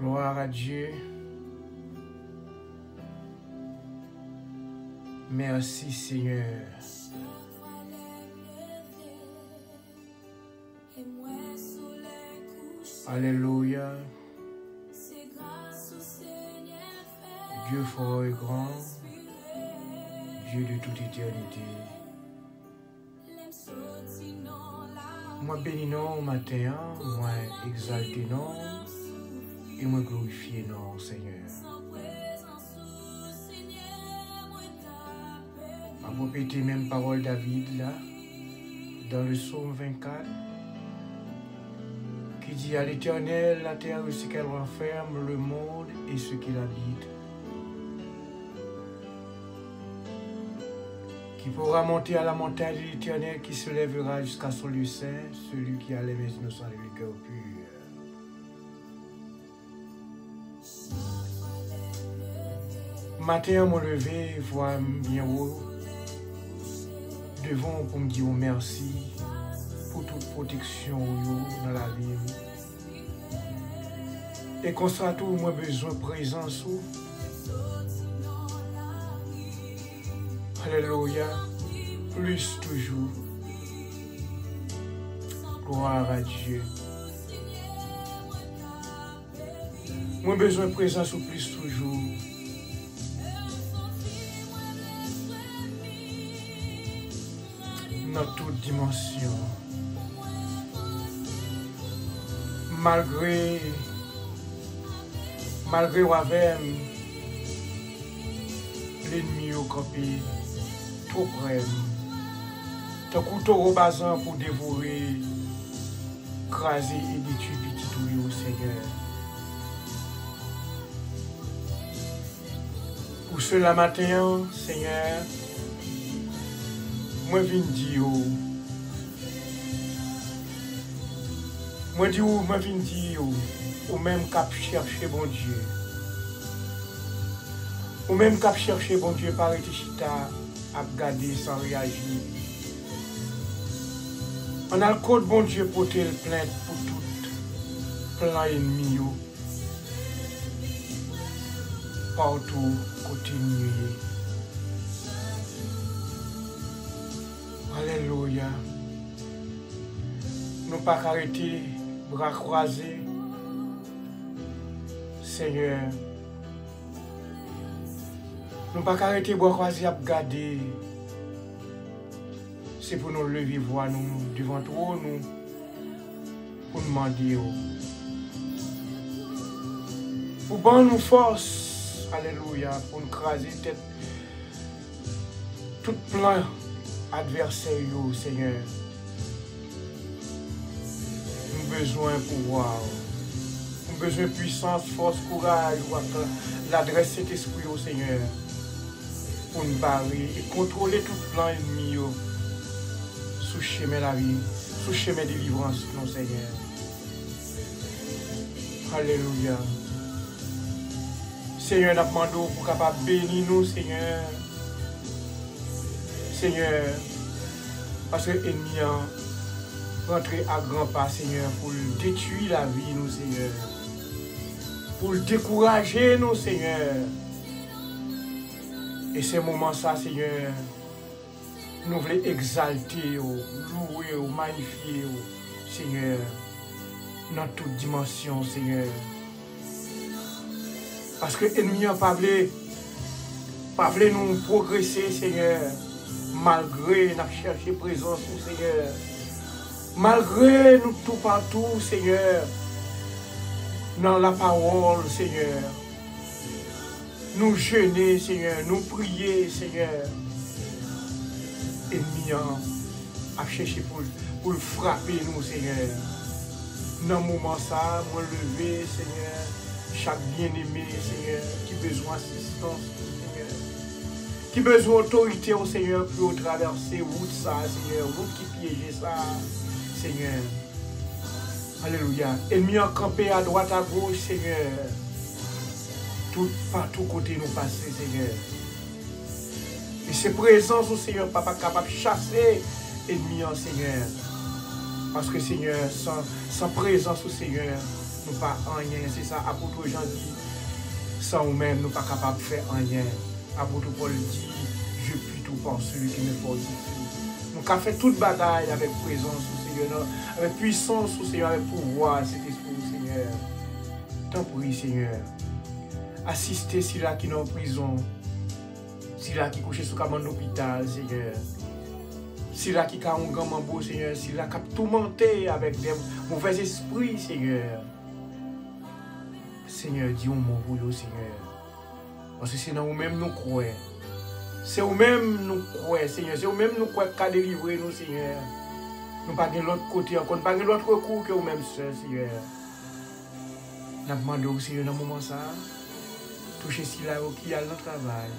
Gloire à Dieu. Merci Seigneur. Alléluia. Dieu fort et grand, Dieu de toute éternité. Moi bénis non matin, moi exalté non, et moi glorifié non Seigneur. Je vais répéter même parole David là, dans le psaume 24, qui dit à l'Éternel, la terre et ce qu'elle renferme, le monde et ce qu'il habite. Qui pourra monter à la montagne de l'Éternel, qui se lèvera jusqu'à son lieu saint, celui qui a les mains innocentes et le cœur pur. Matin, mon levé, vois bien haut, devant pour me dire merci pour toute protection dans la vie. Et constate où moi besoin de présence. Alléluia, plus toujours. Gloire à Dieu. Moi besoin de présence ou plus toujours. Dans toute dimension. Malgré l'ennemi au campé, trop près. Ton couteau au bazin pour dévorer, craser et détruire tout au Seigneur. Pour cela matin, Seigneur, moi viens dire, ou même cap chercher bon Dieu. Ou même cap chercher bon Dieu par chita à regarder sans réagir. On a le code bon Dieu pour te plainte pour tout plan ennemi. Partout continuer. Alléluia. Nous pas arrêter, bras croisés. Seigneur. Nous pas arrêter, bras croisés à regarder. C'est pour nous lever, voir nous devant toi, nous, pour nous demander. Pour bon nous force. Alléluia. Pour nous craser tête. Tout plan adversaire, Seigneur. Nous avons besoin de pouvoir. Nous avons besoin de puissance, force, courage, l'adresse cet esprit au Seigneur. Pour nous barrer et contrôler tout plan ennemi sous chemin la vie, sous chemin de délivrance, non Seigneur. Alléluia. Seigneur, nous demandons pour capable bénir nous, Seigneur. Seigneur, parce que l'ennemi a rentré à grands pas, Seigneur, pour détruire la vie, nous, Seigneur. Pour décourager nous, Seigneur. Et ces moments, ça, Seigneur, nous voulons exalter, louer, magnifier, Seigneur, dans toute dimension, Seigneur. Parce que l'ennemi n'a pas voulu nous progresser, Seigneur. Malgré nous chercher présence, Seigneur. Malgré nous tout partout, Seigneur. Dans la parole, Seigneur. Nous jeûner, Seigneur. Nous prier, Seigneur. Ennemi a cherché pour frapper nous, Seigneur. Dans le moment ça, moi lever, Seigneur. Chaque bien-aimé, Seigneur, qui a besoin d'assistance, Seigneur. Qui a besoin d'autorité au Seigneur pour traverser route ça, Seigneur. Route qui piège ça, Seigneur. Alléluia. Ennemi a campé à droite, à gauche, Seigneur. Partout côté nous passer, Seigneur. Et c'est présence au Seigneur, papa capable de chasser l'ennemi en Seigneur. Parce que Seigneur, sans présence au Seigneur, nous pas rien. C'est ça, apôtre Jean dit, sans nous-mêmes, nous pas capables de faire rien. Apôtre Paul dit, je puis tout par celui qui me fortifie. Nous avons fait toute bataille avec présence au Seigneur, avec puissance au Seigneur, avec pouvoir, cet esprit au Seigneur. T'en prie, Seigneur. Assistez celui-là qui est en prison, celui-là qui est couché sous cabane d'hôpital, Seigneur. Celui-là qui a un grand mambo, Seigneur. Celui-là qui a tourmenté avec des mauvais esprits, Seigneur. Seigneur, dis un mot pour nous, Seigneur. Parce que c'est dans nous-mêmes nous croyons. C'est nous-mêmes nous croyons, Seigneur. C'est nous-mêmes nous croyons qu'à délivrer nous, Seigneur. Nous pas de l'autre côté encore. Nous pas de l'autre recours que nous-mêmes seuls, Seigneur. Nous demandons au Seigneur dans ce moment ça. Toucher celui-là qui a le travail.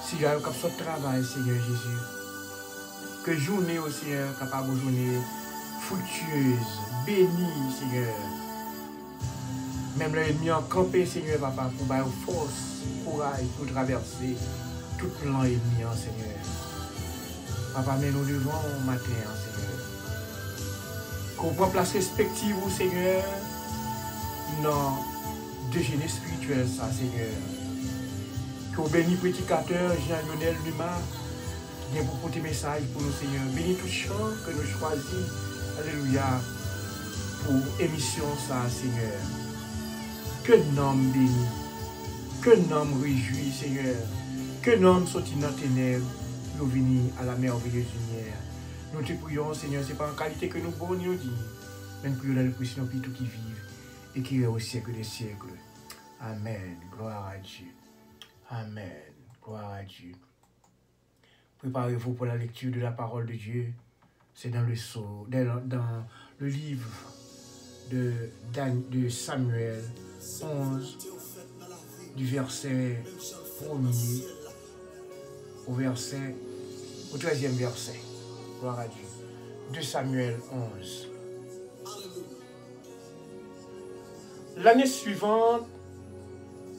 Celui-là qui a fait le travail, Seigneur Jésus. Que journée au Seigneur, capable de journée fructueuse, bénie, Seigneur. Même l'ennemi en campé, Seigneur, papa, pour avoir force, courage pour traverser tout plan ennemi, Seigneur. Papa, mais nous devons matin, Seigneur. Qu'on prend place respective, Seigneur, dans déjeuner spirituel, ça, Seigneur. Qu'on bénisse prédicateur Jean-Lionel Luma, qui vient pour porter message pour nous, Seigneur. Bénis tout chant que nous choisissons, alléluia, pour émission, ça, Seigneur. Que nom béni, que nom réjouit, Seigneur, que nom sorti dans tes ténèbres, nous venir à la merveilleuse lumière. Nous te prions, Seigneur, ce n'est pas en qualité que nous bon nous dit, mais nous prions dans le Christ, nous tout qui vivent et qui est au siècle des siècles. Amen. Gloire à Dieu. Amen. Gloire à Dieu. Préparez-vous pour la lecture de la parole de Dieu. C'est dans le livre de Samuel 11, du verset 1er au 13e verset. Gloire à Dieu. De Samuel 11. L'année suivante,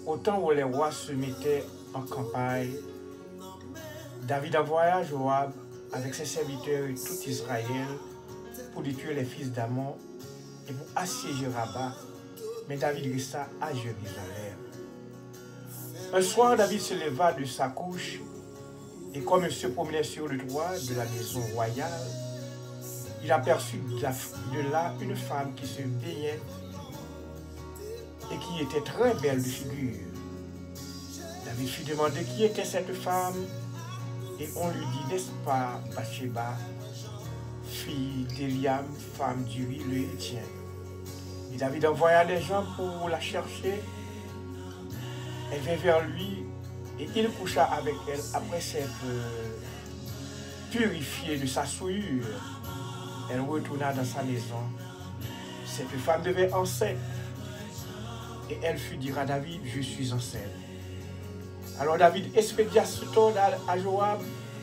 au temps où les rois se mettaient en campagne, David envoya Joab avec ses serviteurs et tout Israël pour détruire les fils d'Amon et pour assiéger Rabat. Mais David resta à Jérusalem. Un soir, David se leva de sa couche et comme il se promenait sur le toit de la maison royale, il aperçut de là une femme qui se baignait et qui était très belle de figure. David fit demander qui était cette femme et on lui dit, n'est-ce pas Bathsheba, fille d'Eliam, femme d'Uri le Hétien. Et David envoya des gens pour la chercher. Elle vint vers lui et il coucha avec elle après s'être purifiée de sa souillure. Elle retourna dans sa maison. Cette femme devait enceinte. Et elle fut dire à David, je suis enceinte. Alors David expédia ce temps à Joab,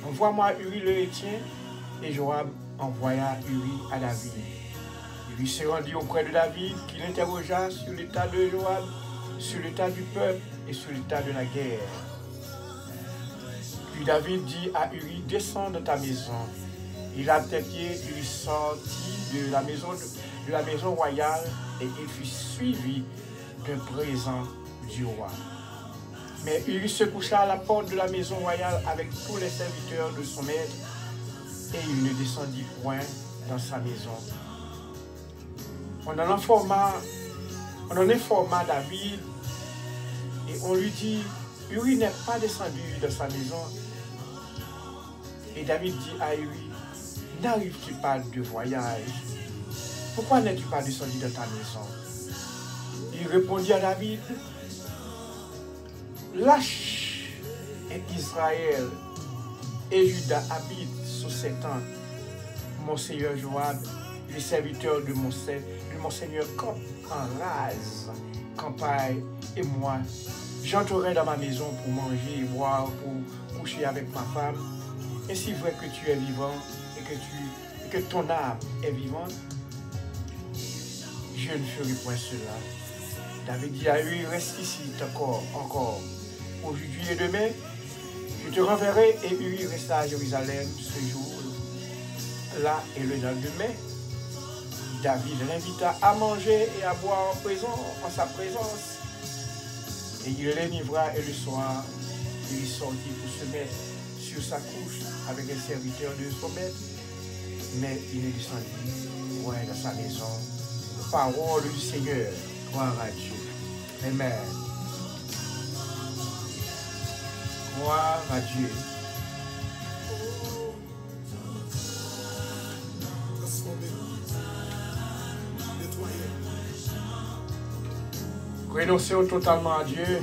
envoie-moi Uri le Hétien. Et Joab envoya Uri à David. Il lui se rendit auprès de David, qui l'interrogea sur l'état de Joab, sur l'état du peuple et sur l'état de la guerre. Puis David dit à Uri, descends de ta maison. Il a tes pieds, il sortit de la maison royale et il fut suivi d'un présent du roi. Mais Uri se coucha à la porte de la maison royale avec tous les serviteurs de son maître et il ne descendit point dans sa maison. On en informa David et on lui dit, Uri n'est pas descendu de sa maison. Et David dit à Uri, n'arrives-tu pas de voyage? Pourquoi n'es-tu pas descendu de ta maison? Il répondit à David, lâche et Israël et Juda habitent sous ses tentes. Mon seigneur Joab, les serviteurs de mon seigneur campent en rase campagne et moi, j'entrerai dans ma maison pour manger et boire, pour coucher avec ma femme. Et si vrai que tu es vivant et que ton âme est vivante, je ne ferai point cela. David dit à lui, reste ici encore. Aujourd'hui et demain, je te renverrai et Uri resta à Jérusalem ce jour-là et le lendemain. David l'invita à manger et à boire en sa présence. Et il l'enivra et le soir, il sortit pour se mettre sur sa couche avec les serviteurs de son maître. Mais il ne descendit point dans sa maison. Parole du Seigneur, gloire à Dieu. Amen. Gloire à Dieu. Renoncez totalement à Dieu.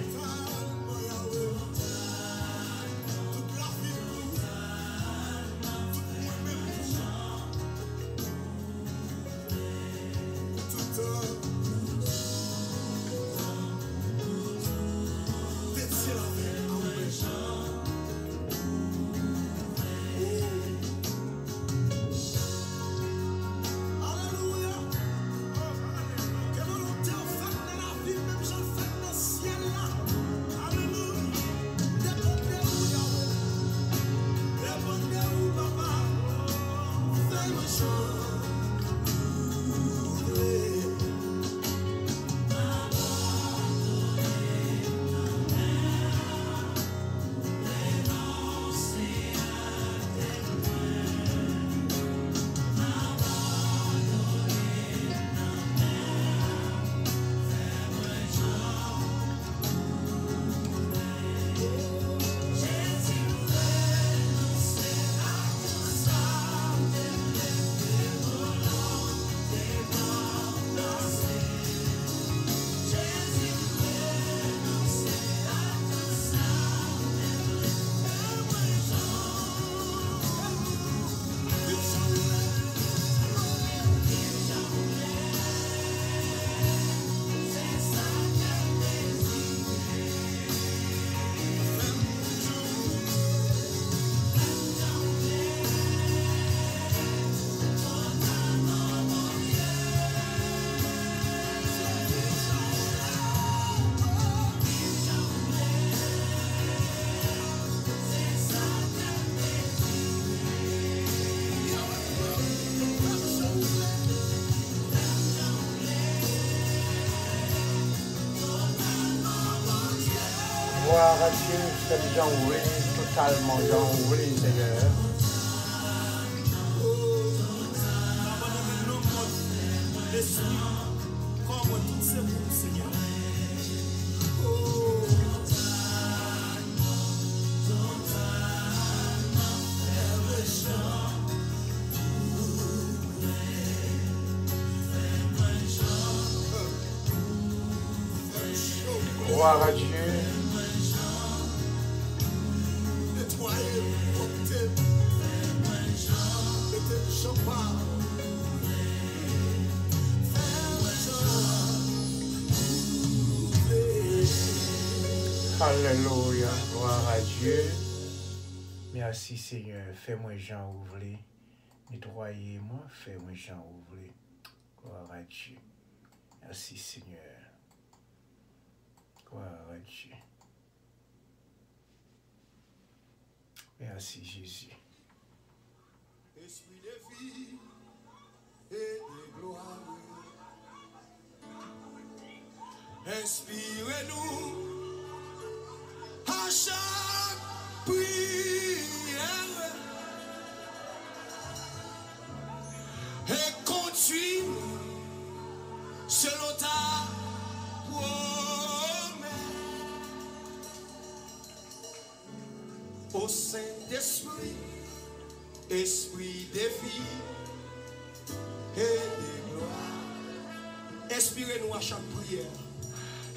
Gloire à Dieu, c'est déjà ouvert, totalement déjà ouvert, Seigneur. Gloire à Dieu. Alléluia, gloire à Dieu. Merci Seigneur, fais-moi Jean ouvrir. Nettoyez-moi, fais-moi Jean ouvrir. Gloire à Dieu. Merci Seigneur. Gloire à Dieu. Merci Jésus. Esprit de vie et de gloire, inspirez-nous à chaque prière et conduis-nous selon ta promesse. Ô Saint-Esprit, esprit de vie et de gloire, inspirez-nous à chaque prière.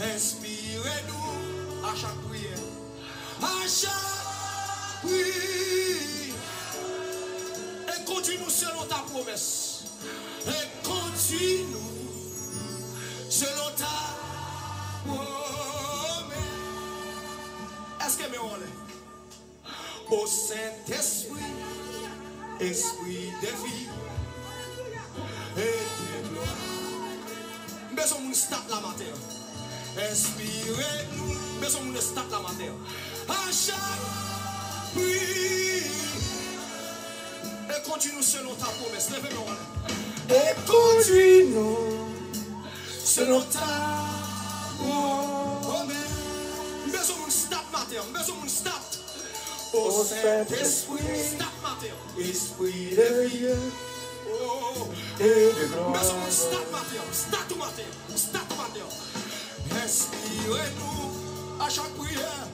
Inspirez-nous à chaque prière. À chaque prière. Et conduis-nous selon ta promesse. Et conduis-nous selon ta promesse. Est-ce que me on est? Ô Saint-Esprit, esprit de vie et de gloire. Besoin de start la matière. Inspirez-nous. Besoin de start la matière. À chaque prière. Et continue selon ta promesse. Levez-nous. et conduis-nous selon ta Oh, besoin de stop matin, besoin de stop. Ô Saint-Esprit, Stop matin. Esprit de vie Oh, et de gloire. besoin de stop matin, stop tout matin, stop matin. Inspirez-nous à chaque prière,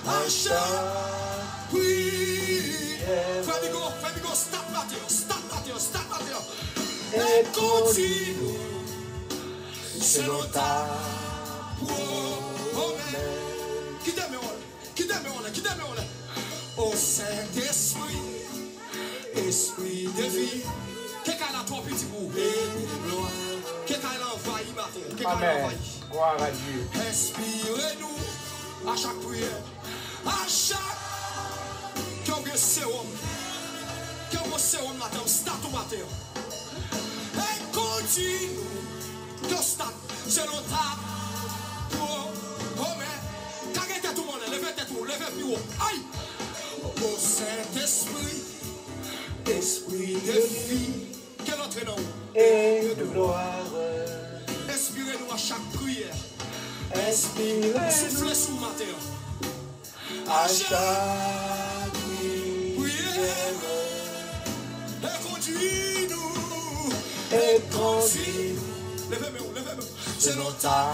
à chaque prière. Fais go, stop matin, stop matin, stop matin. Et continue selon ta promesse. Qui t'aime, Ô Saint-Esprit, Esprit de vie. Quelqu'un a trois petits bouts et de gloire. Quelqu'un a envahi matin. Amen. Gloire à Dieu. Inspirez-nous à chaque prière, à chaque sérum. Quel sérum matin, start au matin. Et continue de start selon ta promesse. Carrez tout le monde, levez tout, levez plus haut. Aïe! Ô Saint-Esprit, Esprit de vie, quel autre nom? Et de gloire. Inspirez-nous à chaque prière. Inspirez-nous Soufflez sous matin. à chaque prière. Et conduis-nous. et conduis-nous Levez-moi. C'est selon notre ta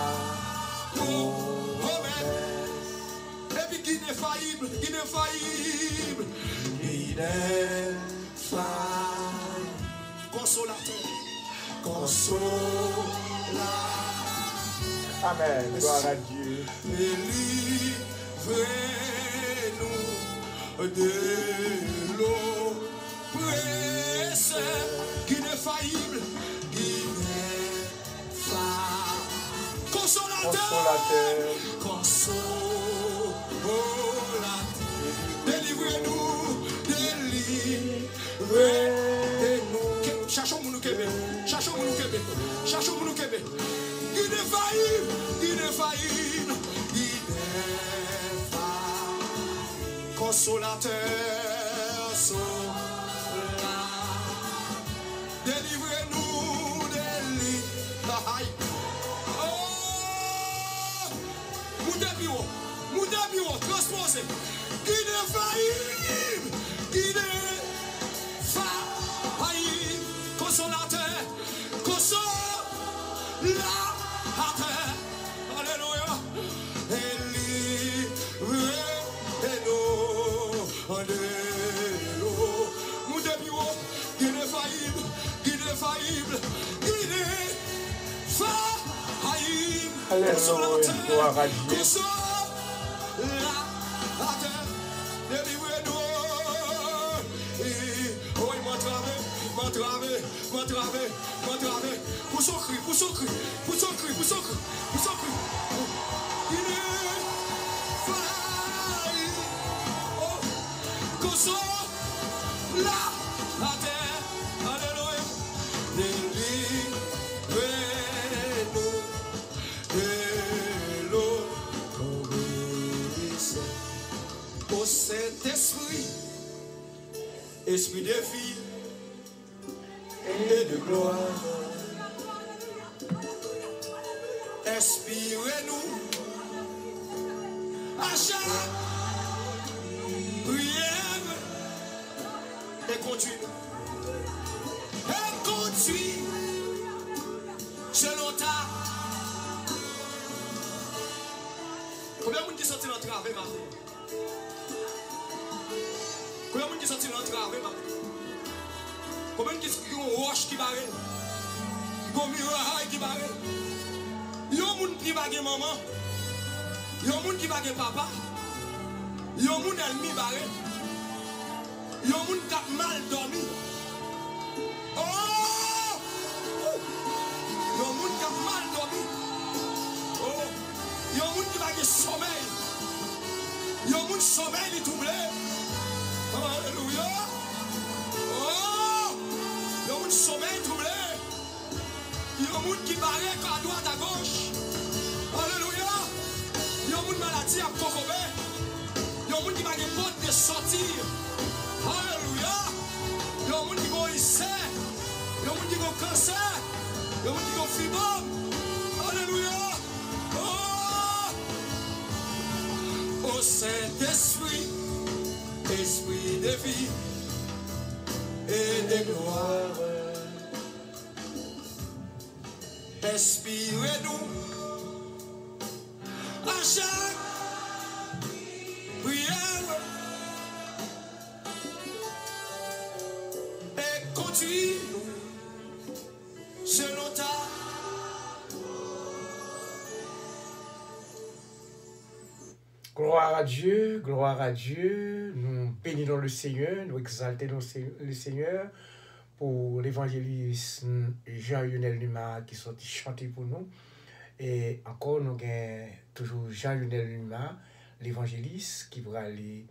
promesse. Et puis guide infaillible. Consolateur. Amen. Gloire à Dieu. Délivrez-nous de l'oppresse. Guide infaillible. Consolateur. Délivrez-nous. Cherchons mon Kébé. Guide infaillible. Consolateur. Délivrez-nous. Moudabio, transposé. Guide infaillible. Consolateur. Alléluia. Moudabio, guide infaillible. Alléluia. Gloire à Dieu. M'entraver. Pour son cri. Il est failli. Oh, consolateur. Alléluia. Délivrez-nous de l'obéissance. Ô Saint-Esprit, Esprit de vie et de gloire, inspirez-nous à chaque prière et conduis-nous. Selon ta. Combien de monde qui sont dans le travail matin? Combien de monde qui sont dans le travail matin? Combien de gens qui ont roche qui barre? Qui ont miroir qui barre? Il y a des gens qui barrent maman. Il y a des gens qui barrent papa. Il y a des gens qui ennemi barré. Il y a des gens qui ont mal dormi. Oh! Il y a des gens qui ont mal dormi. Oh! Il y a des gens qui barrent sommeil. Il y a des gens qui sommeil est troublé. Alléluia. Oh! Il y a des gens qui sommeil troublé. Il y a des gens qui barrent à droite à gauche. Alléluia. Il y a des gens qui maladie à Kokobé. Il y a des gens qui barrent porte de sortir. Alléluia. Il y a des gens qui vont ici. Il y a des gens qui vont ont cancer, il y a des gens qui ont fibrome. Alléluia. Oh Saint-Esprit, Esprit de vie et de gloire, inspirez-nous à chaque prière et conduis-nous selon ta. Gloire à Dieu, nous bénissons le Seigneur, nous exaltons le Seigneur pour l'évangéliste Jean-Lionel Luma qui sont chantés pour nous. Et encore, nous avons toujours Jean-Lionel Luma, l'évangéliste, qui va aller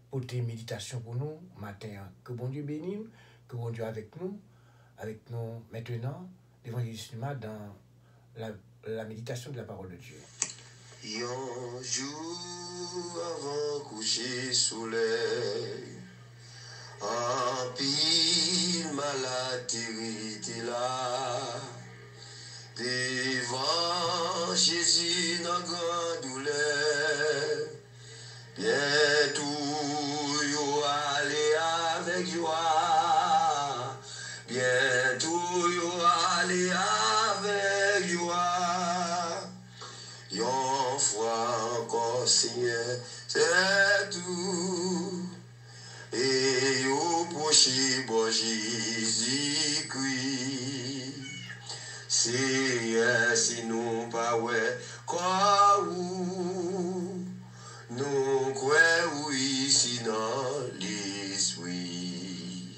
porter méditation pour nous matin. Que bon Dieu bénisse, que bon Dieu avec nous maintenant, l'évangéliste Luma dans la méditation de la parole de Dieu. Un jour avant coucher soleil, en pile maladie était là, devant Jésus dans grande douleur, bientôt yo allé avec joie, bientôt yo allé avec joie. Yon fois encore, Seigneur, c'est tout. Et yo proche bon Jésus-Christ. Seigneur, si nous pas ouais, quoi ou nous quoi oui, si dans l'esprit.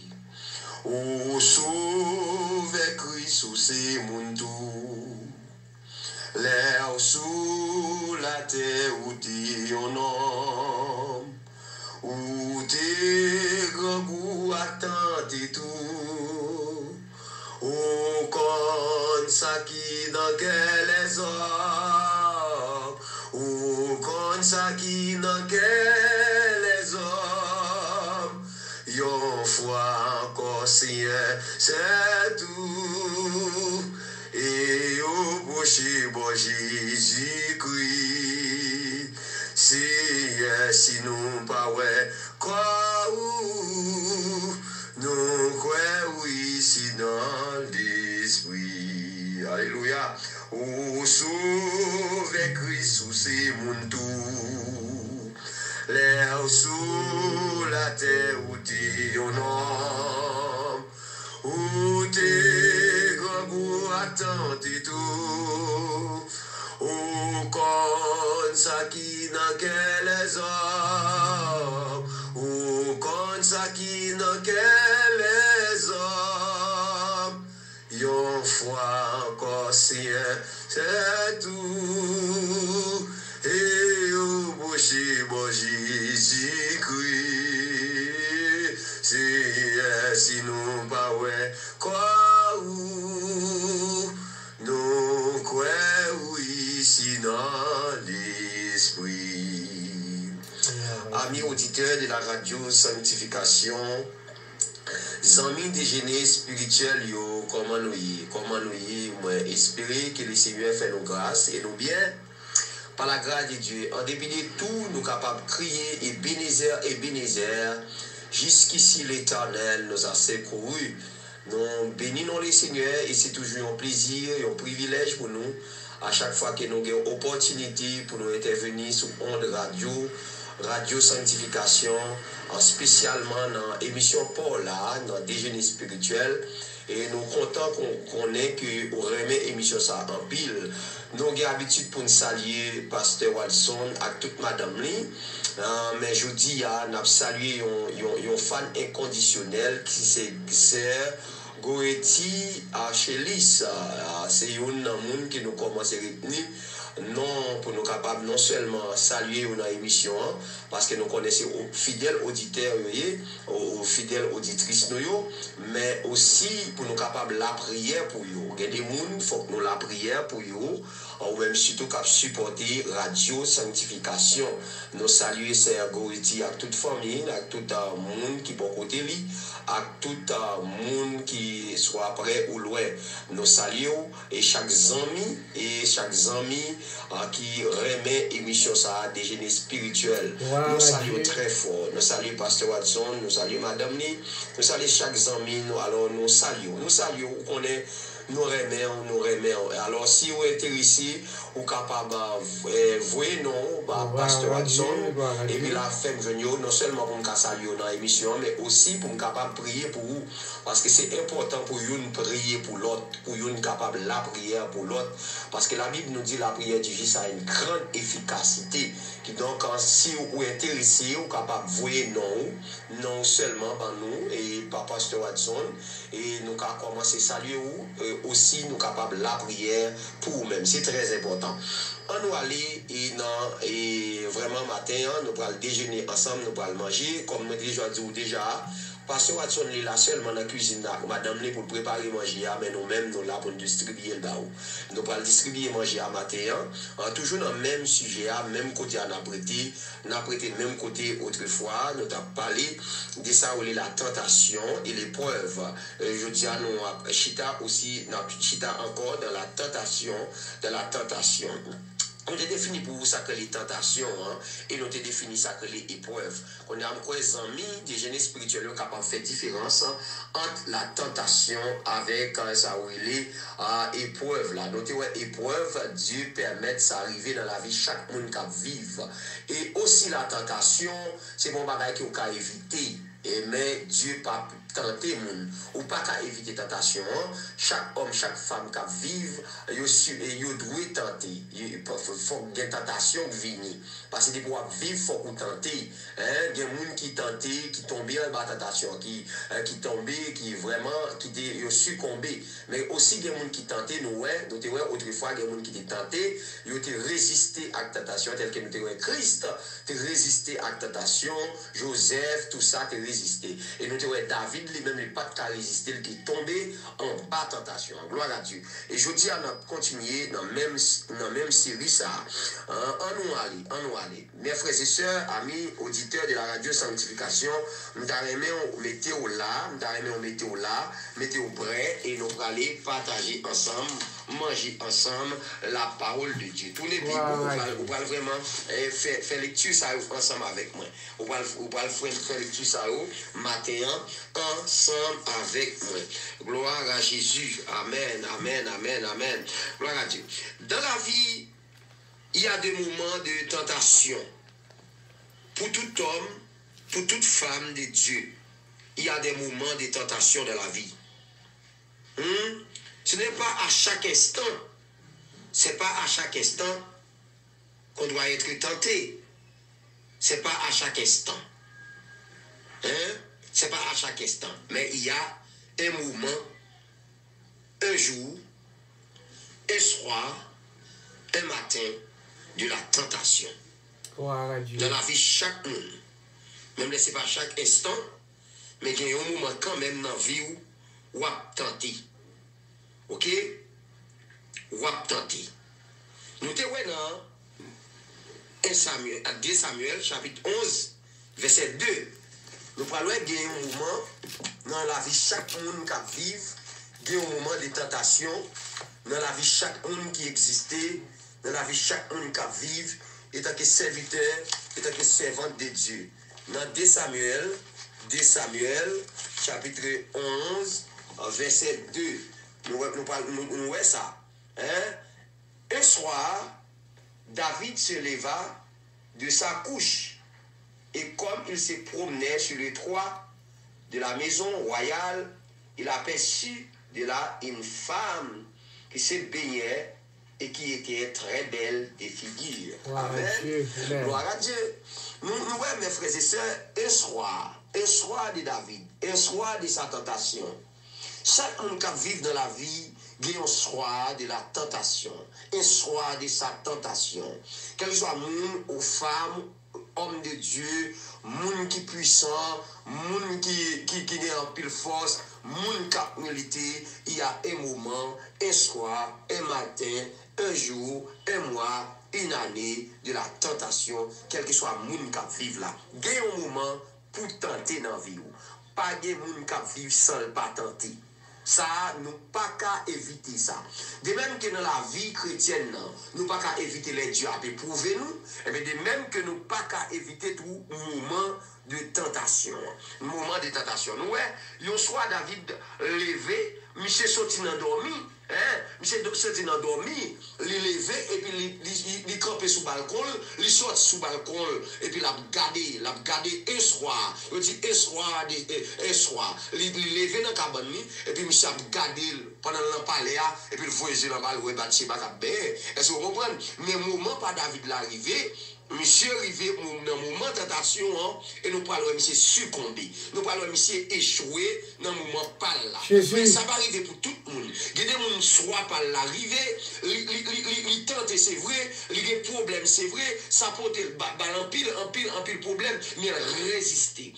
Ou sauve Christ ou c'est mon tour. L'air sous la terre où t'es un homme, où t'es grand goût attend et tout, où qu'on ça qui dans quels hommes, où qu'on ça qui dans quels hommes, yon fois encore Seigneur, c'est tout. Et au proche bon Jésus-Christ, si nous pas ouais, quoi ou nous quoi oui, si dans l'esprit. Alléluia. Ou sauve Christ ou c'est mon tour. L'air sous la terre où t'es un homme, où t'es grand goût attend et tout, où qu'on ça qui n'a quels hommes, où qu'on ça qui n'a quels hommes, yon fois encore Seigneur, c'est tout, et au bouche bon Jésus-Christ, Seigneur, si nous pas ouais, quoi ou nous quoi oui, si dans l'esprit. Amis auditeurs de la radio Sanctification, amis déjeuner spirituel, comment nous y, moi espérer que le Seigneur fait nos grâces et nous bien. Par la grâce de Dieu, en dépit de tout, nous capables de crier Ebenezer, jusqu'ici l'Éternel nous a secourus. Nous bénissons le Seigneur et c'est toujours un plaisir et un privilège pour nous à chaque fois que nous avons opportunité pour nous intervenir sur onde radio Sanctification, spécialement dans l'émission Paul là, dans déjeuner spirituel. Et nous comptons qu'on ait que vous remet l'émission ça en pile. Nous avons l'habitude pour nous saluer Pasteur Watson et toute Madame Lee. Mais je dis, nous avons salué un fan inconditionnel qui c'est Sœur Goretti Archelis. C'est un monde qui nous commence à retenir. Non, pour nous capables non seulement saluer une émission, parce que nous connaissons aux fidèles auditeurs, aux fidèles auditrices, mais aussi pour nous capables la prière pour eux. Il y a des gens, il faut que nous la prière pour eux, ou même surtout qui supporter Radio Sanctification. Nous saluons Sœur Goriti à toute famille, à tout le monde qui est bon côté lui, à tout le monde qui soit près ou loin. Nous saluons et chaque ami qui remet émission ça déjeuner spirituel. Nous saluons très fort. Nous saluons Pasteur Watson, nous saluons Madame Lee, nous saluons chaque ami. Alors nous saluons, on est. Nous remettons. Alors, si vous êtes intéressé, vous êtes capable de voir non, Pasteur Watson, et puis la femme Junior, non seulement pour nous saluer dans l'émission, mais aussi pour nous capable de prier pour vous. Parce que c'est important pour vous de prier pour l'autre, pour vous capable de la prière pour l'autre. Parce que la Bible nous dit que la prière du juste a une grande efficacité. Donc, si vous êtes intéressé, vous êtes capable de voir non seulement par nous et par Pasteur Watson, et nous avons commencé à saluer vous. Aussi nous capables de la prière pour nous-mêmes. C'est très important. On nous aller et vraiment matin, nous allons déjeuner ensemble, nous allons manger, comme nous déjà dit Pasteur Watson est là seulement dans la cuisine, madame est pour préparer manger, mais nous-mêmes nous là pour distribuer le baou. Nous allons distribuer manger à matin, toujours dans le même sujet, même côté à prêté le même côté autrefois, nous avons parlé de ça où est la tentation et l'épreuve. Je dis à nous, chita aussi, chita encore dans la tentation, On a défini pour vous ça que les tentations, et on a défini ça que les épreuves. On a encore des amis, des jeunes spirituels capables de faire différence entre la tentation avec ça où il est épreuve. Là. Notez, épreuve, Dieu permet ça arriver dans la vie chaque monde qui vit. Et aussi la tentation, c'est bon bagage qu'on peut éviter. Mais Dieu pas tenter moun ou pas qu'à éviter tentation. Chaque homme, chaque femme qui vivent, ils doivent tenter. Il faut que des tentations viennent. Parce que pour vivre, il faut qu'on tente. Il y a des gens qui tentent, qui tombent dans la tentation, qui tombent, qui vraiment qui succombé. Mais aussi des gens qui tentent, nous autrefois des gens qui tenté, ils ont résisté à la tentation, tel que nous avons Christ, résisté à la tentation, Joseph, tout ça, résisté. Et nous avons David, lui-même, il n'a pas résisté, il est tombé en bas tentation. Gloire à Dieu. Et je dis à nous continuer dans la même série, ça. On nous aller. Mes frères et sœurs, amis, auditeurs de la radio Sanctification, nous allons mettre au prêt et nous allons aller partager ensemble, manger ensemble la parole de Dieu. Tous les Bibles, vous allez vraiment faire lecture ça ensemble avec moi. Vous allez faire lecture ça matin ensemble avec moi. Gloire à Jésus. Amen, amen, amen, amen. Gloire à Dieu. Dans la vie, il y a des moments de tentation. Pour tout homme, pour toute femme de Dieu, il y a des moments de tentation dans la vie. Ce n'est pas à chaque instant. C'est pas à chaque instant qu'on doit être tenté. C'est pas à chaque instant. C'est pas à chaque instant. Mais il y a un moment, un jour, un soir, un matin de la tentation. Dans la vie chaque monde. Même si ce n'est pas chaque instant, mais il y a un moment quand même dans la vie où on a tenté. Ok? Ou a tenté. Nous te voyons dans 2 Samuel, chapitre 11, verset 2. Nous parlons qu'il y a un moment dans la vie chaque monde qui vit, il y a un moment de tentation, dans la vie chaque monde qui existait, dans la vie chaque monde qui vit, et tant que serviteur, et tant que servante de Dieu. Dans 2 Samuel, chapitre 11, verset 2. Nous voyons ça. Un soir, David se leva de sa couche et comme il se promenait sur le toit de la maison royale, il aperçut de là une femme qui se baignait et qui était très belle de figure. Amen. Gloire à Dieu. Nous voyons, mes frères et sœurs, un soir de David, un soir de sa tentation. Chaque homme qui vit dans la vie, il y a un soir de la tentation, un soir de sa tentation. Quel que soit monde ou femme, homme de Dieu, monde qui est puissant, monde qui est en pile force, monde qui a milité, il y a un moment, un soir, un matin, un jour, un mois, une année de la tentation, quel que soit le monde qui vit là. Il y a un moment pour tenter dans la vie. Pas de monde qui vit sans le pas tenter. Ça, nous pas qu'à éviter ça. De même que dans la vie chrétienne, nous pas qu'à éviter les dieux à éprouver nous, et bien de même que nous pas qu'à éviter tout moment de tentation. Moment de tentation. Nous, ouais, soit David levé, monsieur sorti dans dormi, monsieur sorti dans dormi, il levé et puis il campé sous balcon, il sorti sous balcon et puis il a gardé un soir, il dit un soir, il levé dans la cabane et puis monsieur a gardé pendant le palais et puis il voyage dans le balcon et Bathsheba a bien. Est-ce que vous comprenez? Mais le moment pas David l'arrivée, monsieur arrivé dans le moment de tentation et nous parlons monsieur succombé. Nous parlons monsieur échoué dans le moment pas là. Mais ça va arriver pour tout le monde. Il y a des gens soit par l'arrivée, ils tentent, c'est vrai, il y a des problèmes, c'est vrai, ça porte en pile problème, mais résister.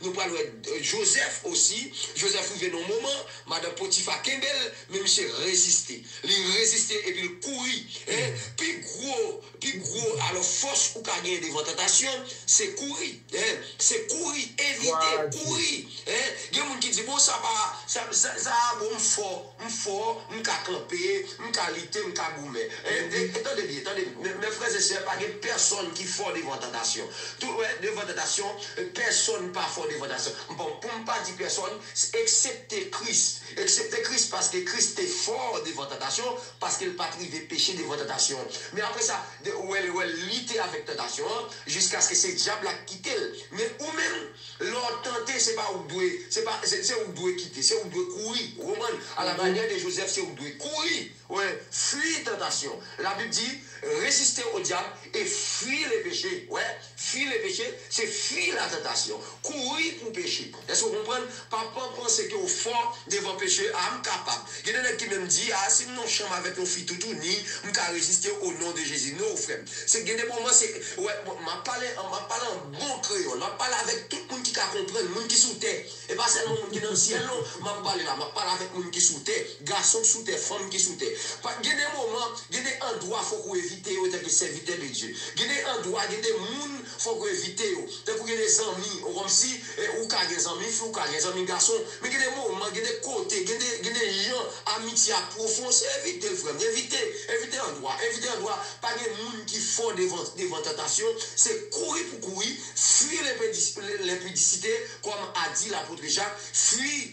Nous parlons de Joseph aussi. Joseph arrivé dans le moment, Madame Potiphar Kembel, mais monsieur résister. Il résister et puis il courir. Puis gros, alors force ou qu'a gagné devant tentation, c'est courir. C'est courir, éviter, courir. Il y a des gens qui disent, bon, ça va, bon, fort, m'ka camper, m'ka lutter, m'ka goumer. Attendez bien, mes frères et sœurs, pas de personne qui fort devant tentation. Tout devant tentation, personne pas fort devant tentation. Bon, pour ne pas dire personne, excepté Christ. Excepté Christ, parce que Christ est fort devant tentation, parce qu'il n'a pas privé péché devant tentation. Mais après ça, lutter avec tentation, jusqu'à ce que ce diable a quitté. Mais ou même, leur tenter, c'est pas où doit quitter, c'est où doit courir. À la manière de Joseph, c'est où doit courir. Ouais, fuir tentation. La Bible dit, résister au diable et fuir les péchés. Ouais, fuir les péchés, c'est fuir la tentation. Courir pour pécher. Est-ce que vous comprenez? Pas penser qu'au fort devant péché, je suis capable. Il y a des gens qui me disent, si nous sommes avec nos filles tout ni, je peux résister au nom de Jésus. Non, frère. C'est que des moments, c'est, ouais, je parle en bon créole. Je parle avec tout le monde qui comprend, le monde qui sous terre. Et pas seulement le monde qui est dans le ciel, non. Je parle avec le monde qui sous terre, garçons sous terre, femmes qui sous terre. Il y a des moments, il y a des endroits qu'il faut éviter de serviteur de Dieu. Il y a des endroits, il y a des mondes qu'il faut éviter. Il y a des amis, comme si, ou qu'il y a des amis filles, ou qu'il y a des amis garçons. Mais il y a des moments, il y a des côtés, il y a des gens, amitié profonde, c'est éviter le frère. Éviter endroit. Pas des mondes qui font devant tentation. C'est courir pour courir, fuir l'impudicité, comme a dit l'apôtre Jacques, fuir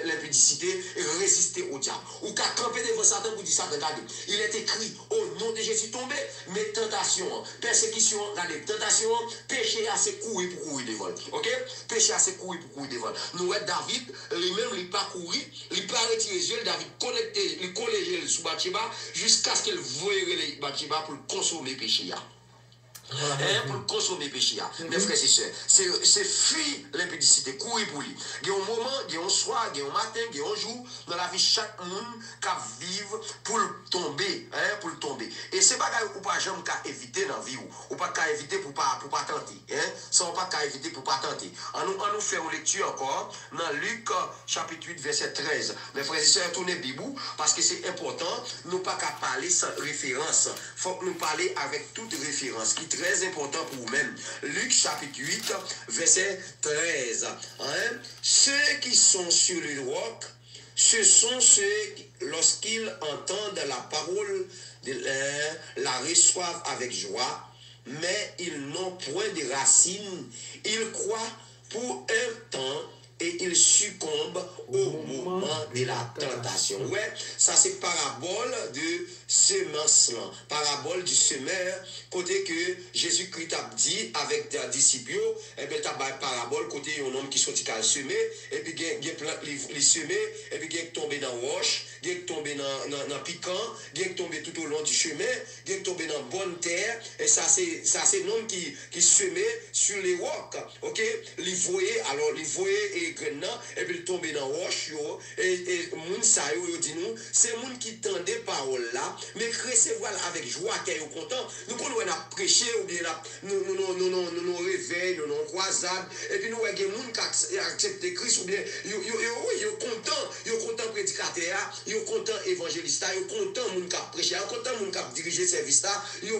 l'impudicité et résister au diable. Ou qu'à camper devant Satan pour dire ça, regardez. Il est écrit au nom de Jésus tombé, mais tentation, persécution, regardez, tentation, péché assez courir pour courir devant. Ok? Péché assez courir pour courir devant. Nous, David, lui-même, il pas courir, il pas retirer les yeux, David connecté, il collé sous Bathsheba jusqu'à ce qu'il voie les Bathsheba pour consommer le péché. Pour consommer péché. Mes frères et sœurs, c'est fuir l'impudicité, courir pour lui. Il y a un moment, il y a un soir, il y a un matin, il y a un jour, dans la vie, chaque monde qui vivre pour le tomber. Et c'est pas qu'on pas jamais éviter dans la vie, ou pas qu'à éviter pour pas tenter. Ça on pas qu'à éviter pour pas tenter. On nous fait une lecture encore dans Luc chapitre 8, verset 13. Mes frères et sœurs, tournez Bibou, parce que c'est important, nous pas qu'à parler sans référence. Il faut que nous parler avec toute référence. Très important pour vous-même. Luc chapitre 8, verset 13. Ceux qui sont sur le roc, ce sont ceux qui, lorsqu'ils entendent la parole, la reçoivent avec joie, mais ils n'ont point de racines. Ils croient pour un temps et ils succombent au moment de la tentation. Ouais, ça c'est parabole de semence là. Parabole du semeur, côté que Jésus-Christ a dit avec des disciples, et bien t'as parabole côté un homme qui sortit qu'à semer, et puis il plante les semer, et puis il tombé dans roche, il tombé dans piquant, il tombé tout au long du chemin, il tombé dans bonne terre, et ça c'est un homme qui semait sur les rocs. OK, il voyait et grenat, et puis il tombé dans roche, et moun sa yo dit nous, c'est moun qui tendait parole là, mais recevoir avec joie, qu'elle est content. Nous pouvons nous prêcher, ou bien nous réveillons, nous nous croisades, et puis nous avons des gens qui acceptent Christ, ou bien ils sont contents prédicateur, ils sont contents évangélistes, ils sont contents de prêcher, ils sont contents de diriger le service, ils sont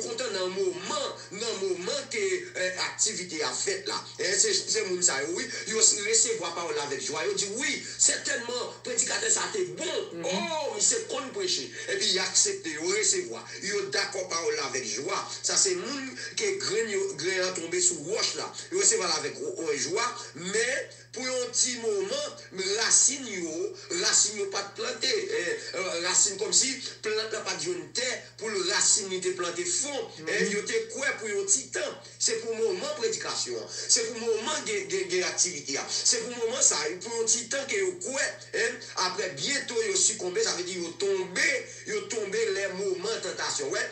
contents dans le moment que l'activité a fait là. C'est mon ça, oui, ils recevoir parole avec joie. Ils disent oui, certainement, prédicateur ça a été bon. Oh, mais c'est qu'on prêcher. Et puis ils acceptent, ils recevoir. Ils sont d'accord parole avec joie. Ça c'est moun qui est grain tombé sous roche là. Ils recevoir avec joie, mais pour un petit moment, racine yo pas planter. Racine comme si plante pas de terre pour le racine était planté fond. Et yo te quoi pour un petit temps. C'est pour moment prédication. C'est pour moment de activité. C'est pour moment ça, pour un petit temps que yo quoi. Après bientôt yo succomber, ça veut dire yo tomber les moments de tentation. Ouais,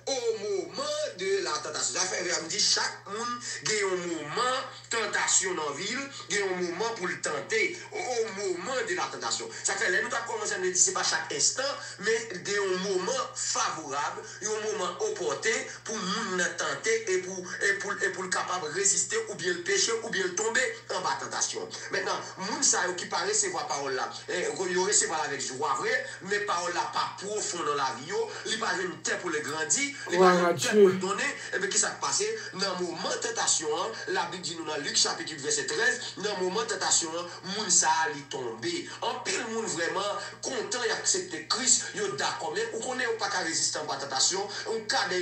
au moment de la tentation. Ça fait me dire chaque monde a un moment tentation dans la ville, il y a un moment pour le tenter, au moment de la tentation. Ça fait là, nous avons commencé à me dire, ce n'est pas chaque instant, mais il y a un moment favorable, il y a un moment opportun pour nous tenter et pour le capable de résister ou bien le pécher ou bien le tomber en bas de tentation. Maintenant, moun sa qui parle recevoir parole là, il recevoir avec joie vrai, mais parole là pas profond dans la vie, il n'y a pas une terre pour le grandir, il n'y a pas une terre pour le donner, et bien qu'est-ce qui s'est passé? Dans le moment de tentation, la Bible dit nous dans Luc chapitre verset 13, dans le moment de tentation, moun sa li tomber. En pile moun vraiment content et accepter Christ, yo d'accord, mais ou connaît ou pas qu'à résister en tentation, on cadre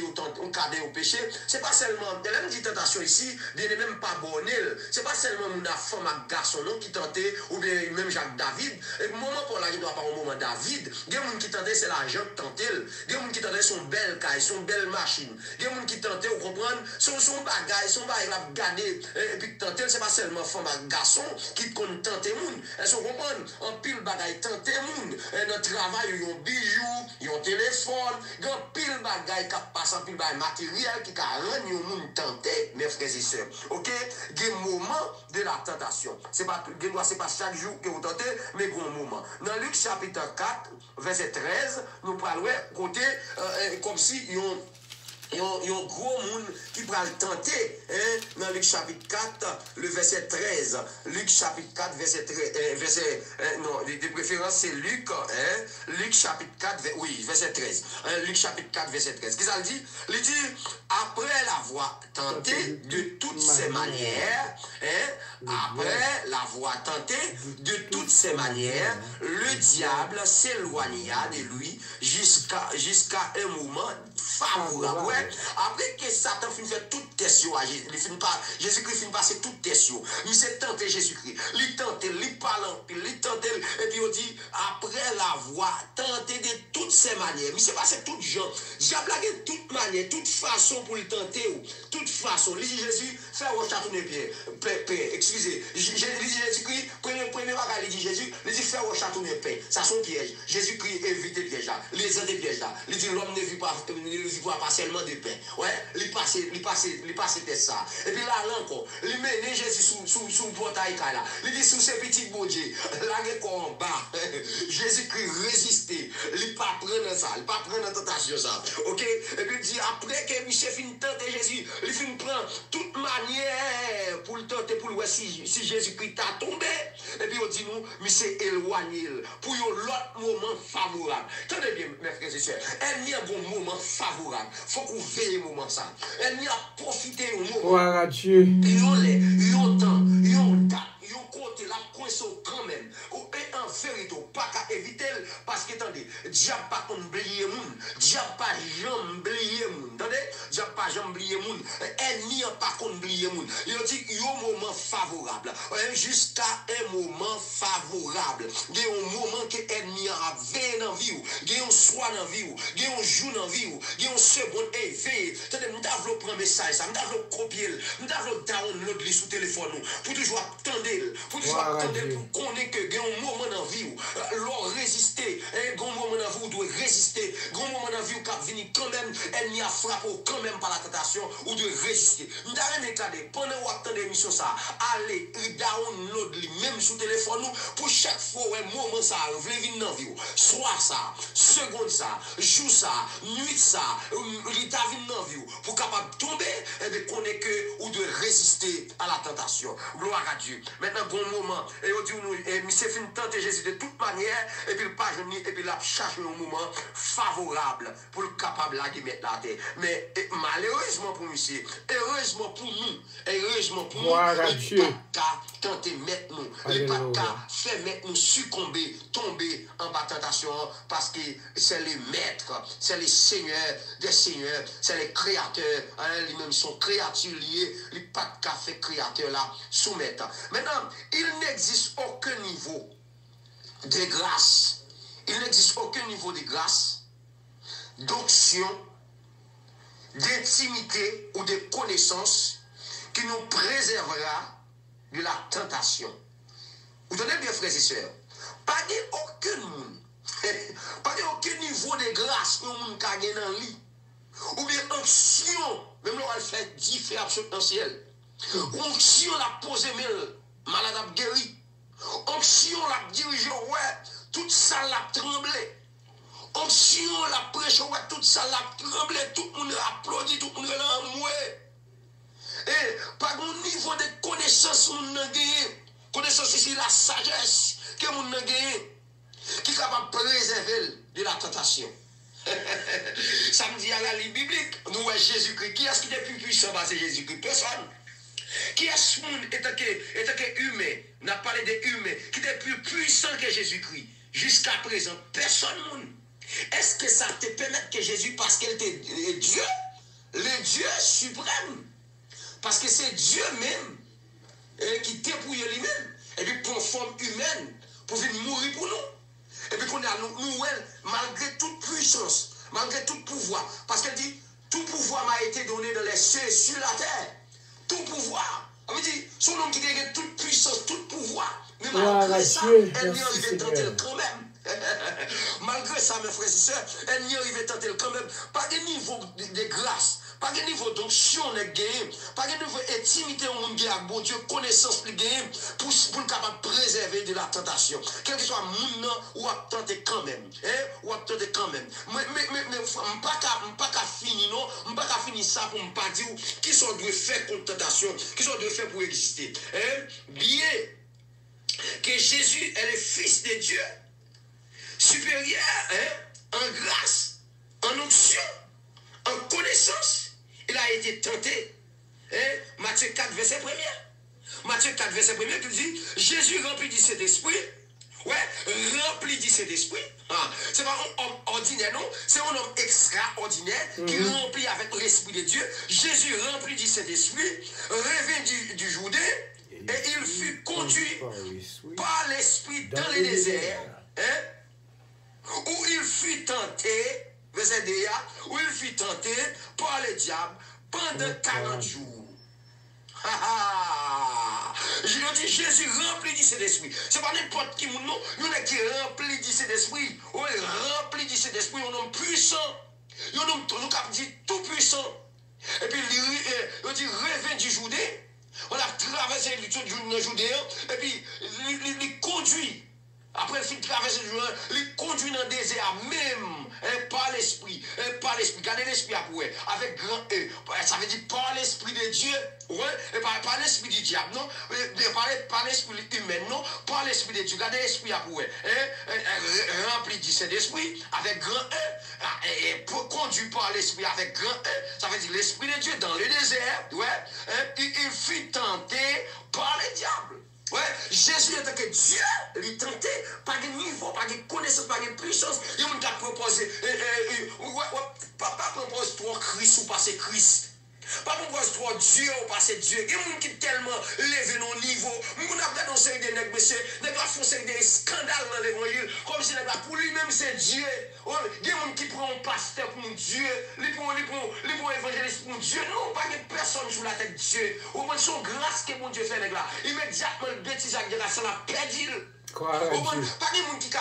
au péché, c'est pas seulement, de la dit tentation ici, il n'est même pas bonel, c'est pas seulement moun a femme à garçon non qui tentait, ou bien même Jacques David, et le moment pour là, il doit pas un moment David, il y a moun qui tentait, c'est l'argent qui tentait, il y a moun qui tentait son belle caille, son belle machine, il y a moun qui tentait, vous comprenez, son bagage, la garder, et puis tenter, c'est pas seulement femme à garçon qui compte tenter moun, elles sont comprendre, en pile bagage tenter moun, dans le travail, ils ont bijoux, ils ont téléphone, ils ont pile bagage qui passe en pile bagage matériel qui a rendu moun tenter, mes frères et sœurs, ok, il y a un moment de la tentation, c'est pas chaque jour que vous tentez, mais bon moment. Dans Luc chapitre 4, verset 13, nous parlons côté, comme si ils ont il y a un gros monde qui va le tenter. Dans Luc chapitre 4, le verset 13. Luc chapitre 4, verset 13. Non, de préférence, c'est Luc. Luc chapitre 4, verset 13. Luc chapitre 4, verset 13. Qu'est-ce qu'il dit? Il dit, après l'avoir tenté de toutes ses manières, après l'avoir tenté de toutes ses manières, le diable s'éloigna de lui jusqu'à un moment favorable. Ouais. Après que Satan finit faire toutes tests, Jésus-Christ finit passer toutes tests. Il s'est tenté Jésus-Christ. Il tenté, il parle, il tenté, et puis il dit, après l'avoir tenté de toutes ses manières, il s'est passé toutes gens. J'ai blagué de toute manière, toute façon pour le tenter. Toute façon. Il dit Jésus, fais au château de pied. Excusez. Jésus-Christ, premier bagage, il dit Jésus, il dit fais au château de paix. Ça son piège. Jésus-Christ évite les pièges là. Les uns des pièges là. Il dit l'homme ne vit pas seulement de paix. Ouais, il passe ça. Et puis là encore, il mène Jésus sous le portail là. Il dit sous ces petits bon Dieu, là il est en bas. Jésus-Christ résistait. Il pas prendre ça, il pas prendre la tentation ça. OK? Et puis il dit après que Michel finit tenter Jésus, il finit prendre toute manière pour le tenter pour le voir si Jésus-Christ a tombé. Et puis on dit nous, Michel éloigné pour l'autre moment favorable. Tenez bien mes frères et sœurs, il y a un bon moment favorable. Faut qu'on veille au moment ça. Elle n'y a profité au moment. Voilà Dieu. Ils ont temps, ils ont date, ils ont côté la coince quand même. Et en vérité, pas qu'à éviter parce que attendez, diable pas oublier moun, diable pas jamais oublier moun. Attendez, diable pas jamais oublier moun. Elle n'y a pas oublier moun. Il dit il y a un moment favorable. Jusqu'à un moment favorable. Il y a un moment que elle n'y a veille dans vie, il y a un soir dans vie, il y a un jour dans vie, il y a un seconde veille. Attendez, nous devons prendre message ça, nous devons copier, nous devons download sous téléphone pour toujours attendre, pour toujours attendre pour connaître que il y a un moment dans vie où l'on résister, un grand moment dans vie où doit résister, grand moment dans vie où cap venir quand même, ennemi a frappé quand même par la tentation ou de résister. Nous avons regardé pendant que vous attendez l'émission ça, allez download même sur téléphone nous pour chaque fois un moment ça vous venir dans vie. Soit ça, seconde ça, jour ça, nuit ça, l'état vient dans vie pour capable de tomber et de connaître que ou de résister à la tentation. Gloire à Dieu. Maintenant bon moment et on dit nous monsieur fin tenter Jésus de toute manière et puis le pas et puis il a cherché un moment favorable pour le capable de mettre la terre. Mais malheureusement pour monsieur, heureusement pour nous, heureusement pour nous, il n'y a pas tenter mettre nous, il n'y a pas faire mettre nous succomber, tomber en bas tentation parce que c'est les maîtres, c'est les seigneurs des seigneurs, c'est les créateurs, ils-mêmes sont créatures liées, il n'y a pas de fait créateur là soumettre. Maintenant, il n'existe aucun niveau de grâce. Il n'existe aucun niveau de grâce, d'onction, d'intimité ou de connaissance qui nous préservera de la tentation. Vous tenez bien, frères et sœurs, pas aucun monde, pas aucun niveau de grâce que nous avons dans le lit, ou bien onction, même là on fait 10 faits absolutiels. Onction la posé, mais malade a guéri. Onction la dirigé, ouais. Tout ça l'a tremblé. Onction la prêche, ouais, tout ça l'a tremblé. Tout le monde applaudit, tout le monde l'a moué. Et par un niveau de connaissance, on a gagné. Connaissance ici, la sagesse que on a gagné. Qui est capable de préserver de la tentation. Ça me dit à la Bible biblique, nous, Jésus-Christ. Qui est-ce qui est plus puissant? C'est Jésus-Christ. Personne. Qui est-ce que humain, n'a parlé de humain, qui est plus puissant que Jésus-Christ? Jusqu'à présent, personne. Est-ce que ça te permet que Jésus, parce qu'il était Dieu, le Dieu suprême, parce que c'est Dieu même qui dépouille lui-même, et puis pour forme humaine, pour venir mourir pour nous. Et puis qu'on a nous, malgré toute puissance, malgré tout pouvoir, parce qu'elle dit, tout pouvoir m'a été donné dans les cieux et sur la terre. Tout pouvoir. On veut dire, son nom qui a toute puissance, tout pouvoir. Mais malgré ça, elle n'y arrive tenter quand même. Malgré ça, mes frères et sœurs, elle n'y arrive tenter quand même. Pas de niveau de grâce, pas de niveau d'onction, pas de niveau d'intimité au monde qui a bon Dieu, connaissance pour capable préserver de la tentation. Quel que soit le monde ou à tenter quand même. Ou à tenter quand même. Mais pas qu'à finir, non, pas qu'à finir ça pour ne pas dire qui sont doit faire contre tentation, qui sont doit faire pour exister. Bien que Jésus est le Fils de Dieu, supérieur en grâce, en onction, en connaissance, il a été tenté. Matthieu 4, verset 1er. Matthieu 4, verset 1er, qui dit, Jésus rempli du Saint-Esprit. Ouais, rempli du Saint-Esprit. C'est pas un homme ordinaire, non. C'est un homme extraordinaire qui remplit avec l'Esprit de Dieu. Jésus rempli du Saint-Esprit, revint du Judée, et il fut conduit par l'Esprit dans le désert, où il fut tenté, verset 2, où il fut tenté par le diable pendant 40 jours. Je dis Jésus rempli du Saint-Esprit. Ce n'est pas n'importe qui, non. Il y en a qui est rempli du Saint-Esprit. Oui, rempli du Saint-Esprit, un homme puissant. Un homme tout puissant. Et puis il dit revint du Judée. On a traversé le Judée. Et puis il conduit. Après il traverse le Judée, il conduit dans le désert même. Par l'esprit. Gardez l'esprit à vous. Avec grand E. Ça veut dire par l'esprit de Dieu. Ouais, et par l'esprit du diable, non? Par l'esprit humain, non? Par l'esprit de Dieu. Gardez l'esprit à vous. Rempli du Saint-Esprit avec grand E. Et conduit par l'esprit avec grand E. Ça veut dire l'esprit de Dieu dans le désert. Ouais. Il fut tenté par le diable. Ouais, Jésus en tant que Dieu, il tentait, pas de niveau, pas de connaissance, pas de puissance. Il m'a proposé, papa propose toi Christ ou passer Christ. Pas propose toi Dieu ou passer Dieu. Il y a des gens qui tellement levé nos niveaux. Nous avons dans série de nègres, monsieur, nous avons fait des scandales dans l'évangile, comme si pour lui-même c'est Dieu. Il y a des gens qui prennent un pasteur pour Dieu, ils prennent évangéliste pour Dieu. Non, pas de personne sur la tête de Dieu. Au moins, son grâce que mon Dieu fait, là. Immédiatement, le bêtise avec la ça l'a perdu. Pas de gens qui sont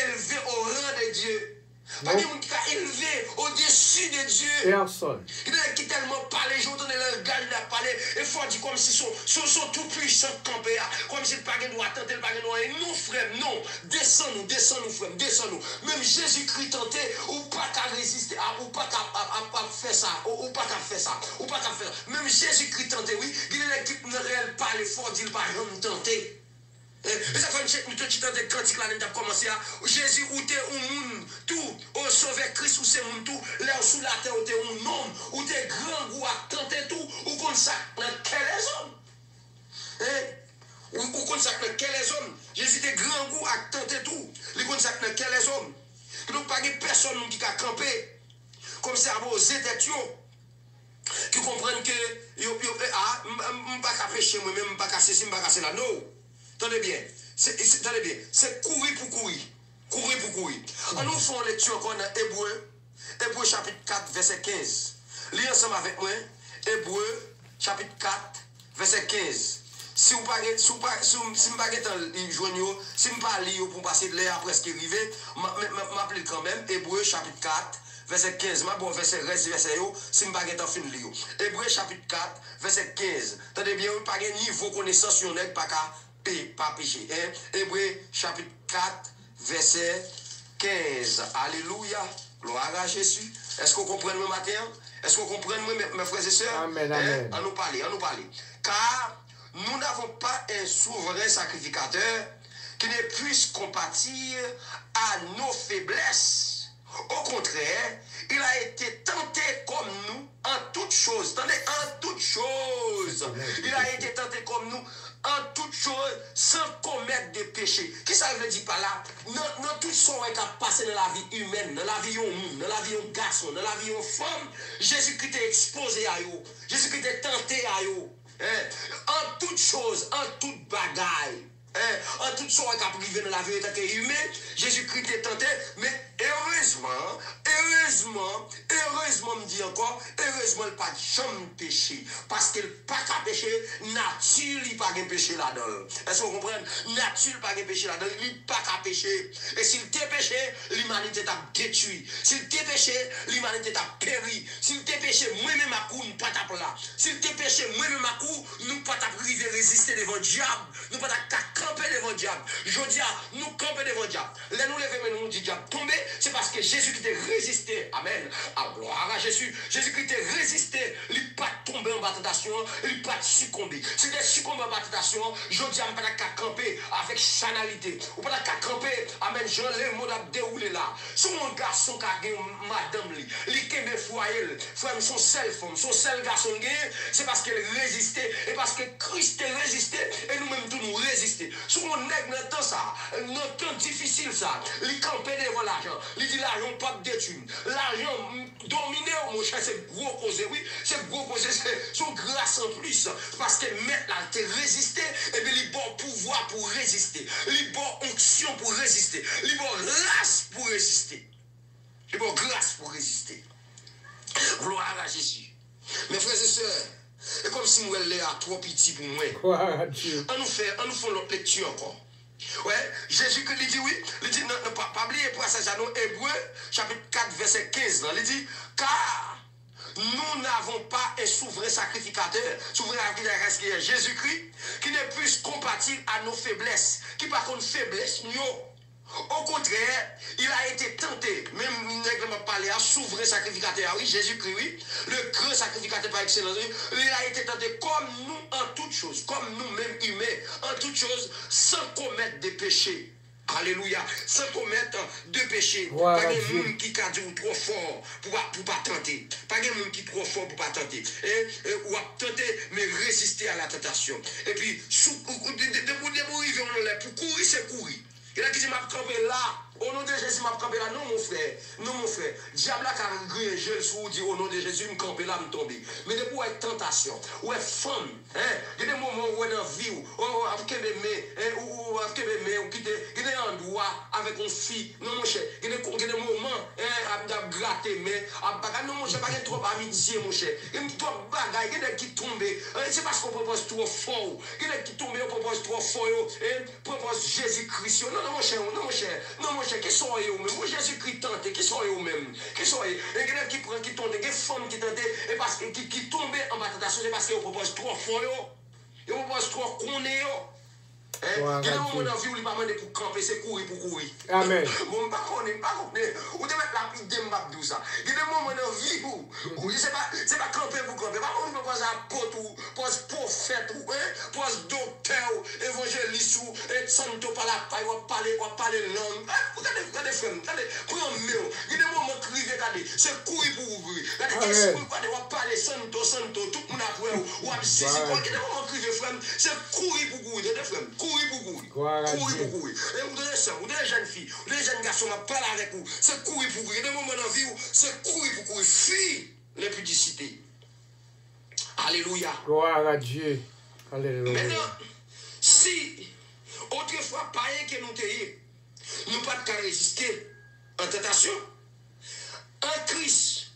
élevés au rang de Dieu. Pas de gens qui sont élevés au-dessus Personne. Il y a qui tellement parlé, j'ai entendu le langage de parler, et faut dire comme si sont tout puissants campés, comme si le pas droit tenter, le pas droit. Et nous, frère, non, descends-nous, frère, descends-nous. Même Jésus-Christ tentait, ou pas qu'à résister, ou pas qu'à faire ça, ou pas qu'à faire ça, ou pas qu'à faire ça. Même Jésus-Christ tentait, oui, il y a l'équipe ne réel pas l'effort, dit pas jamais tenter. Et ça fait une chèque, nous avons des cantiques là, nous avons commencé à Jésus ou t'es un monde, tout, au sauver Christ ou c'est monde tout, là sous la terre ou t'es un homme, ou t'es grand ou à tenter tout, ou qu'on ça, dans quel les hommes? Ou qu'on ça, dans quel les hommes? Jésus était grand goût à tenter tout, il qu'on ça, dans quel les hommes? Donc pas de personne qui a campé, comme ça, aux états qui comprennent que, je ne peux pas pécher moi-même, je ne peux pas casser ci, je ne peux pas casser là, non. Tenez bien, c'est courir pour courir. Courir pour courir. On nous fait une lecture encore dans Hébreu chapitre 4, verset 15. Lisez ensemble avec moi, Hébreu chapitre 4, verset 15. Si vous ne pouvez pas joindre, si vous ne pas lire pour passer de l'air après ce qui est arrivé, m'appelez quand même, Hébreu chapitre 4, verset 15. Ma bon verset reste verset yo, si vous ne pouvez pas fin lire. Hébreu chapitre 4, verset 15. Tenez bien, vous n'avez pas de niveau connaissance sur net, pas péché. Hébreu chapitre 4, verset 15. Alléluia. Gloire à Jésus. Est-ce qu'on comprend le matin? Est-ce qu'on comprend mes frères et sœurs? Amen, amen. On nous parle. Car nous n'avons pas un souverain sacrificateur qui ne puisse compatir à nos faiblesses. Au contraire, il a été tenté comme nous en toutes choses. Attendez, en toutes choses. Il a été tenté comme nous en toutes choses sans commettre de péché. Qu'est-ce que ça veut dire par là? Dans tout ce qui a passé dans la vie humaine, dans la vie humaine, dans la vie d'un garçon, dans la vie d'une femme, Jésus-Christ est exposé à eux. Jésus-Christ est tenté à eux. En toutes choses, en toute bagaille. En toute sorte qui a privé dans la vie humaine, Jésus-Christ est tenté, mais heureusement, me dit encore, heureusement, il n'a pas de jamais péché. Parce qu'il n'a pas qu'à pécher, nature, il n'a pas de péché là-dedans. Est-ce que vous comprenez? Nature, il n'a pas de péché là-dedans, il n'a pas qu'à pécher. Et s'il t'a péché, l'humanité t'a détruit. S'il t'a péché, l'humanité t'a péri. S'il t'a péché, moi-même à coup, nous pas t'a là. S'il t'a péché, moi-même à coup, nous pas t'a privé résister devant le diable. Nous pas t'a camper devant le diable. Je dis à nous camper devant le diable. Là, nous lever, mais nous dit diable tomber, c'est parce que Jésus qui t'a résisté. Amen. À gloire à Jésus. Jésus qui t'a résisté. Il n'a pas tombé en tentation. Il n'a pas succombé. Si tu succombé en tentation, je dis à ne pas camper avec chanalité. Ou pas camper. Amen. Jean, le mot a déroulé là. Si mon garçon qui a gagné madame, il qui est foyer, frère, son seul femme, son seul garçon, c'est parce qu'il résistait. Et parce que Christ a résisté. Et nous-mêmes, tous nous résister. Si on nègre dans temps ça, dans temps difficile ça, il campait devant l'argent. Il dit l'argent pas de thunes. L'argent dominé, mon cher, c'est gros causé, oui. C'est gros causé, c'est son grâce en plus. Parce que maintenant, tu résisté, et bien il bon pouvoir pour résister. Il bon onction pour résister. Il bon grâce pour résister. Il bon grâce pour résister. Gloire à Jésus. Mes frères et sœurs, et comme si moi elle est trop petit pour moi. On nous fait l'autre lecture encore. Ouais, Jésus qui dit oui, il dit ne pas oublier pour ça Jean Hébreu chapitre 4 verset 15. Il dit car nous n'avons pas un souverain sacrificateur qui est Jésus-Christ qui ne puisse compatir à nos faiblesses, qui par contre faiblesse nous. Au contraire, il a été tenté, même nèglement parlé à souverain sacrificateur, oui, Jésus-Christ, oui, le grand sacrificateur par excellence, il a été tenté comme nous en toutes choses, comme nous-mêmes humains, en toutes choses, sans commettre des péchés. Alléluia, sans commettre de péché. Pas de monde qui a dit trop fort pour pas tenter. Pas de monde qui est trop fort pour pas tenter. Ou à tenter, mais résister à la tentation. Et puis, pour courir, c'est courir. Il a dit, m'a campé là. Au nom de Jésus, m'a campé là. Non, mon frère. Non, mon frère. Diable a grillé, je le sous dit, au nom de Jésus, me camper là, me tomber. Mais depuis, où est tentation, où est femme, il y a des moments où est dans la vie, où il y a un doigt avec une fille. Non, mon cher. Il y a des moments, à gratter, mais, non, mon cher, pas trop amitié, mon cher. Il y a trop bagaille, il y a des qui tombent. C'est parce qu'on propose trop fort. Il y a des qui tombent, on propose trop fort, propose Jésus-Christ. Non, mon cher, non, mon cher. Non, mon cher. cher, qui sont eux même? Moi, Jésus-Christ tenté, qui sont eux même? Qui sont eux? Et quelqu'un qui prend, qui tombe, des femmes qui tentent, et parce que qui tombent en bas de tentation, c'est parce qu'ils proposent trop fort, ils proposent trop connaître. Il y a un moment dans la vie où il va demander pour camper, c'est courir pour courir. Amen. Bon, pas connaître. Ou de mettre la pile de m'abdou ça. Il y a un moment dans la vie où c'est pas camper pour camper. Pas qu'on peut poser apôtre ou pose prophète ou pose docteur ou évangéliste ou santo par la paille ou parler langue. Regardez frère, regardez, prends mieux. Il y a un moment crier, regardez, c'est courir pour ouvrir. Regardez, esprit ou parler santo, tout le monde après ou absissi. Il y a un moment crier frère, c'est courir pour courir, frère. Courir pour courir. Et vous donnez ça, vous donnez les jeunes filles, vous donnez les jeunes garçons, on parle avec vous. C'est courir pour courir. Il y a des moments dans la vie où c'est courir pour courir. Fuis l'impudicité. Alléluia. Gloire à Dieu. Alléluia. Maintenant, si autrefois, païen que nous t'ayons, nous pas de résister en tentation, en Christ,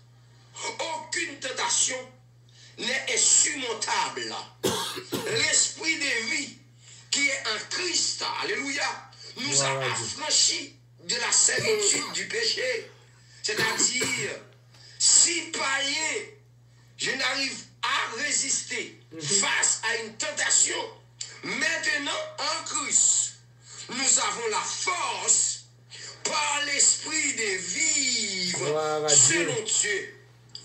aucune tentation n'est insurmontable. L'esprit de vie qui est en Christ, alléluia, nous a affranchis de la servitude du péché. C'est-à-dire, si païen, je n'arrive à résister face à une tentation, maintenant en Christ, nous avons la force par l'esprit de vivre selon Dieu.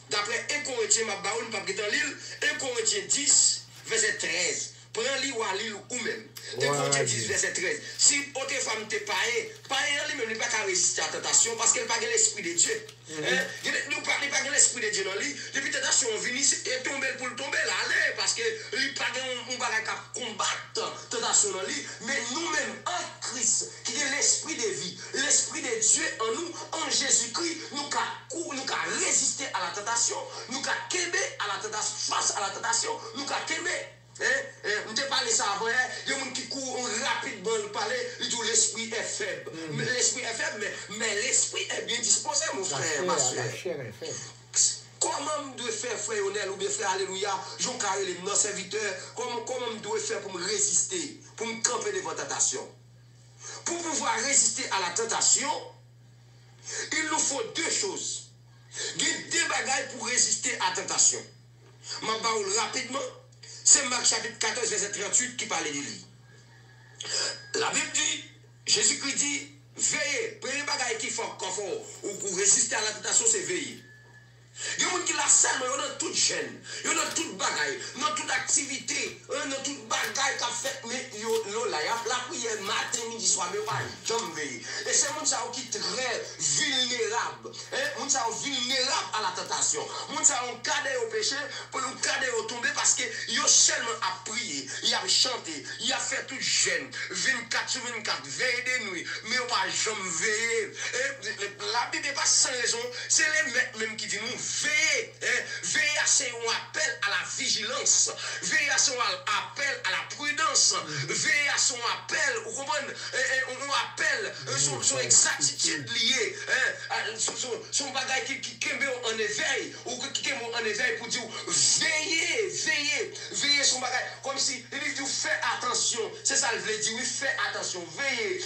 D'après 1 Corinthiens, ma baoune, pas dans l'île, 1 Corinthiens 10, verset 13. Prends-le ou à l'île ou même. 1 Corinthiens 10, verset 13. Si autre femme te paye lui-même, il ne peut pas résister à la tentation parce qu'elle n'a pas l'esprit de Dieu. Nous ne parlons pas de l'esprit de Dieu dans lui. Depuis la tentation, on vient et tomber pour le tomber, là, parce que lui n'a pas de combattre la tentation dans lui. Mais nous-mêmes, en Christ, qui est l'esprit de vie, l'esprit de Dieu en nous, en Jésus-Christ, nous avons résisté à la tentation, nous avons quémé à la tentation, face à la tentation, nous avons quémé. On te parle ça avant, il y a des gens qui courent rapidement, il dit l'esprit est faible. L'esprit est faible, mais l'esprit est bien disposé, mon frère, ma soeur. La chair est faible. Comment je dois faire, frère Onel, ou bien frère Alléluia, Jean Carré, nos serviteurs, comment je dois faire pour me résister, pour me camper devant la tentation? Pour pouvoir résister à la tentation, il nous faut deux choses. Il y a deux bagailles pour résister à la tentation. Je vais vous rapidement. C'est Marc chapitre 14, verset 38 qui parle de lui. La Bible dit, Jésus-Christ dit, veillez. Premier bagage qui faut ou pour résister à la tentation, c'est veiller. Il y a des gens qui la seulement, ils ont toute chaîne, ils ont toute bagaille, ils ont toute activité, ils ont toute bagaille qu'a fait, mais ils ont la prière matin, midi, soir, mais pas jamais veiller. Et c'est des gens qui sont très vulnérables, des gens vulnérables à la tentation, des gens qui ont cadé au péché, pour nous cadrer au tomber parce qu'ils ont seulement à prier, ils ont chanté, ils ont fait toute jeune, 24 sur 24, veiller des nuits, mais ils n'ont pas jamais veillé. La Bible n'est pas sans raison, c'est les maîtres même qui disent nous. Veillez à ce qu'on appelle à la vigilance. Veillez à ce qu'on appelle à la prudence. Veillez à ce qu'on appelle, vous comprenez, on appelle son exactitude liée, son bagage qui est en éveil, ou qui est en éveil pour dire veillez son bagage. Comme si il dit fais attention. C'est ça il veut dire, oui, fais attention. Veillez,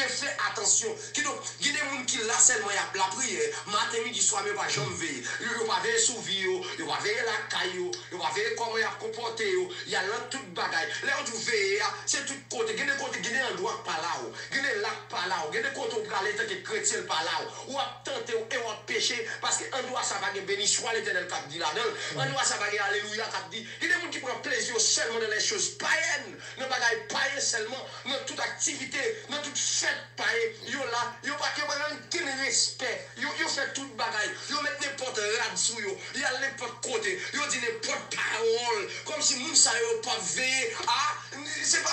fais attention. Il y a des gens qui là seulement la prière, matin, midi, soir, mais pas jamais veiller. Il va veiller sur vie, il va veiller la caillou, il va veiller comment il a comporté, il y a là toute bagaille. Là où tu veilles, c'est tout côté. Il y a des côtés, il y a un droit par là, il y a des lacs par là, il y a des côtés où il y a des chrétiens par là, où a tenté et où a péché, parce qu'un droit ça va béni, soit l'éternel qui dit là-dedans, un droit ça va alléluia qui dit. Il y a des gens qui prennent plaisir seulement dans les choses païennes, dans les bagailles païennes seulement, dans toute activité, dans toute fête païenne. Ils ont là, ils n'ont pas de respect, ils ont fait toute bagaille, ils ont mis n'importe là-dessous, il y a n'importe côté, il y a dit n'importe parole, comme si nous ne savions pas veiller. Ah, c'est pas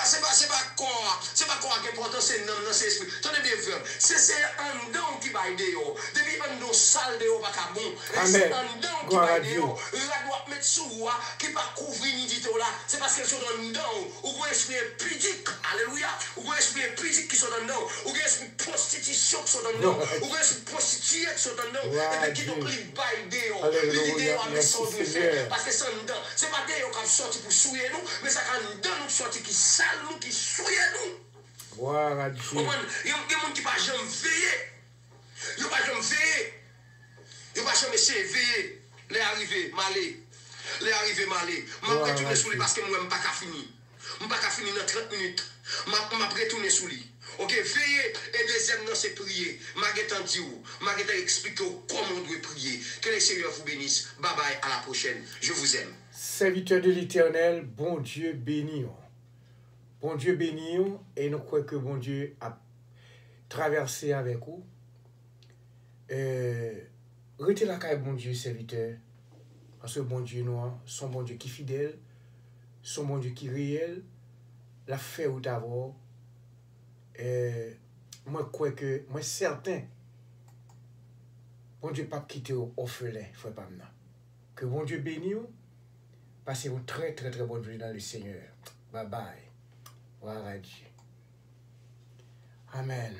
quoi qui est important, c'est non, c'est esprit. Tenez bien, frère, c'est un don qui va aider. Depuis un don sale de pas bon. C'est un don qui va aider. La doit mettre sous moi, qui va couvrir l'unité là. C'est parce qu'elles sont dans le don. Ou vous esprit pudique, alléluia. Ou vous esprit pudique qui sont dans le don. Ou vous esprit prostitution qui sont dans le don. Ou vous esprit prostituée qui sont dans le don. Et puis qui donc les bail l'idée avec son faire. Parce que c'est un don. C'est pas des qui ont sorti pour souiller nous, mais ça quand nous donne nous sorti qui sale nous, qui souille nous. Gloire à Dieu. Il y a des gens qui ne peuvent jamais veiller. Ils ne peuvent jamais veiller. Ils ne peuvent jamais essayer de veiller. Les arrivés, malés. Les arrivés, malés. Je vais retourner sur lui parce que moi, je ne peux pas finir. Je ne peux pas finir dans 30 minutes. Je vais retourner sur lui. Ok, veillez. Et deuxième, c'est prier. Je vais dire, je vais expliquer comment on doit prier. Que le Seigneur vous bénisse. Bye bye, à la prochaine. Je vous aime. Serviteur de l'Éternel, bon Dieu béni. Bon Dieu béni, et nous croyons que bon Dieu a traversé avec vous. Restez la caille, bon Dieu, serviteur. Parce que bon Dieu, nous, son bon Dieu qui est fidèle, son bon Dieu qui est réel, la fait ou d'abord. Moi, crois que, moi, certain, bon Dieu pas quitter orphelin, frère Pamna. Que bon Dieu béni, passez une très, très, très bonne journée dans le Seigneur. Bye bye. Voilà Dieu. Amen.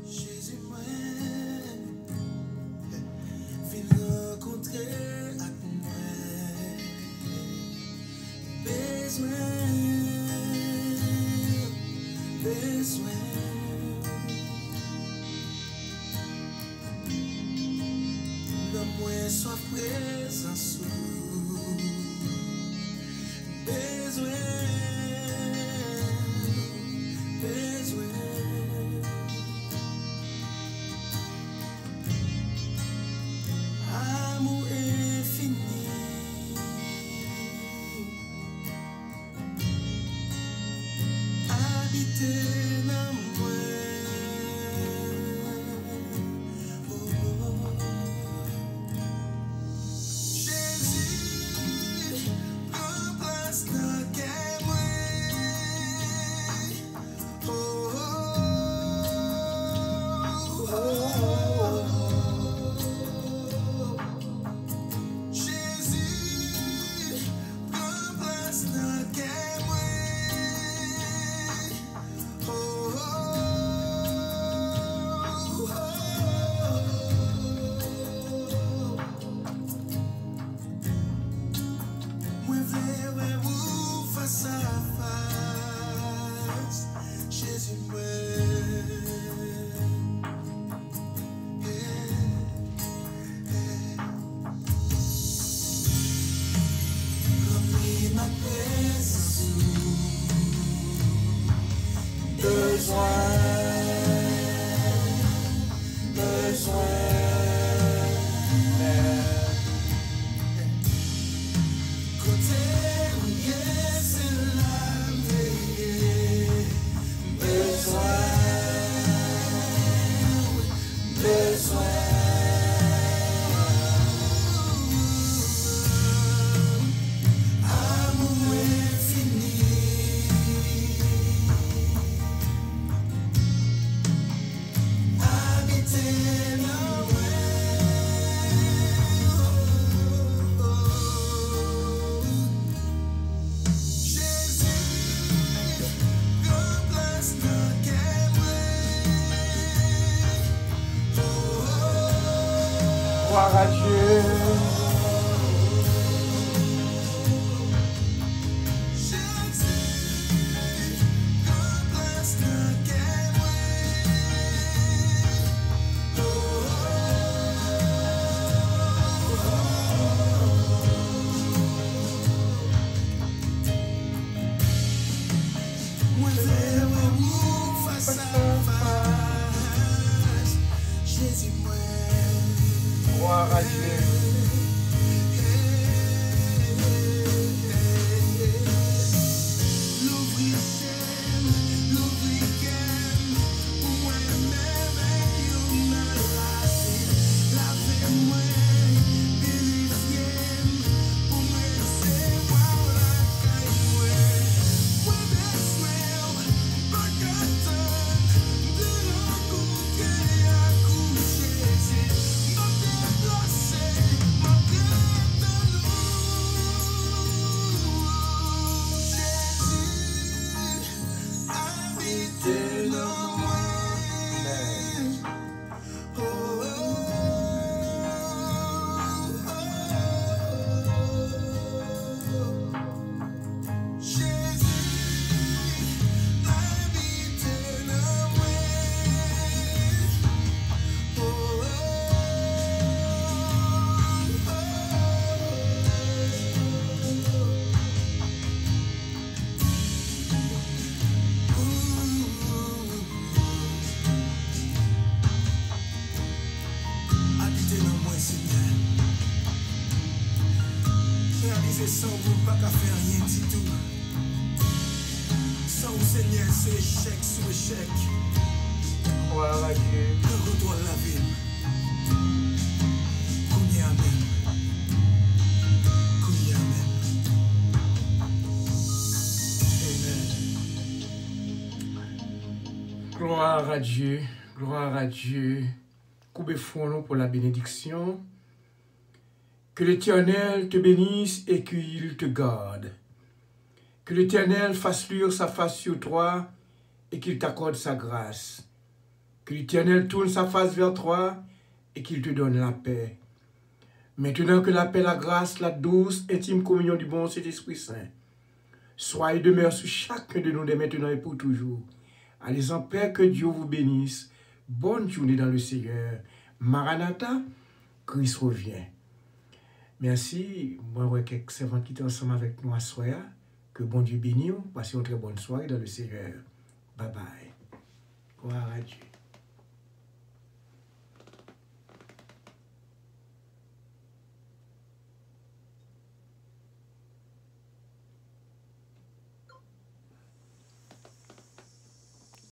Jésus moi viens rencontrer avec moi besoin dans moi sois présence besoin amour infini habiter dans moi Jésus prends place dans cœur moi Jésus prends place dans cœur moi moi veux vous face à face Jésus moi remplis ma présence côté où yes la veille amour infini habiter dans moi Jésus prends place dans cœur moi Gloire à Dieu. Jésus prends place dans cœur moi moi veux vous face à face Jésus moi Gloire à Dieu. c'est sans vous, pas qu'à faire rien du tout. Sans vous, Seigneur, c'est échec sur échec. Gloire à Dieu. Le retour à la ville. Qu'on y amène. Qu'on y amène. Amen. Gloire à Dieu. Gloire à Dieu. Coupez-nous pour la bénédiction. Que l'Éternel te bénisse et qu'il te garde. Que l'Éternel fasse luire sa face sur toi et qu'il t'accorde sa grâce. Que l'Éternel tourne sa face vers toi et qu'il te donne la paix. Maintenant que la paix, la grâce, la douce, intime communion du bon Saint-Esprit Saint soit et demeure sur chacun de nous dès maintenant et pour toujours. Allez en paix, que Dieu vous bénisse. Bonne journée dans le Seigneur. Maranatha, Christ revient. Merci. Moi, ouais, quelques servants qui étaient ensemble avec nous à soir. Que bon Dieu bénisse. Passez une très bonne soirée dans le Seigneur. Bye bye. Gloire à Dieu.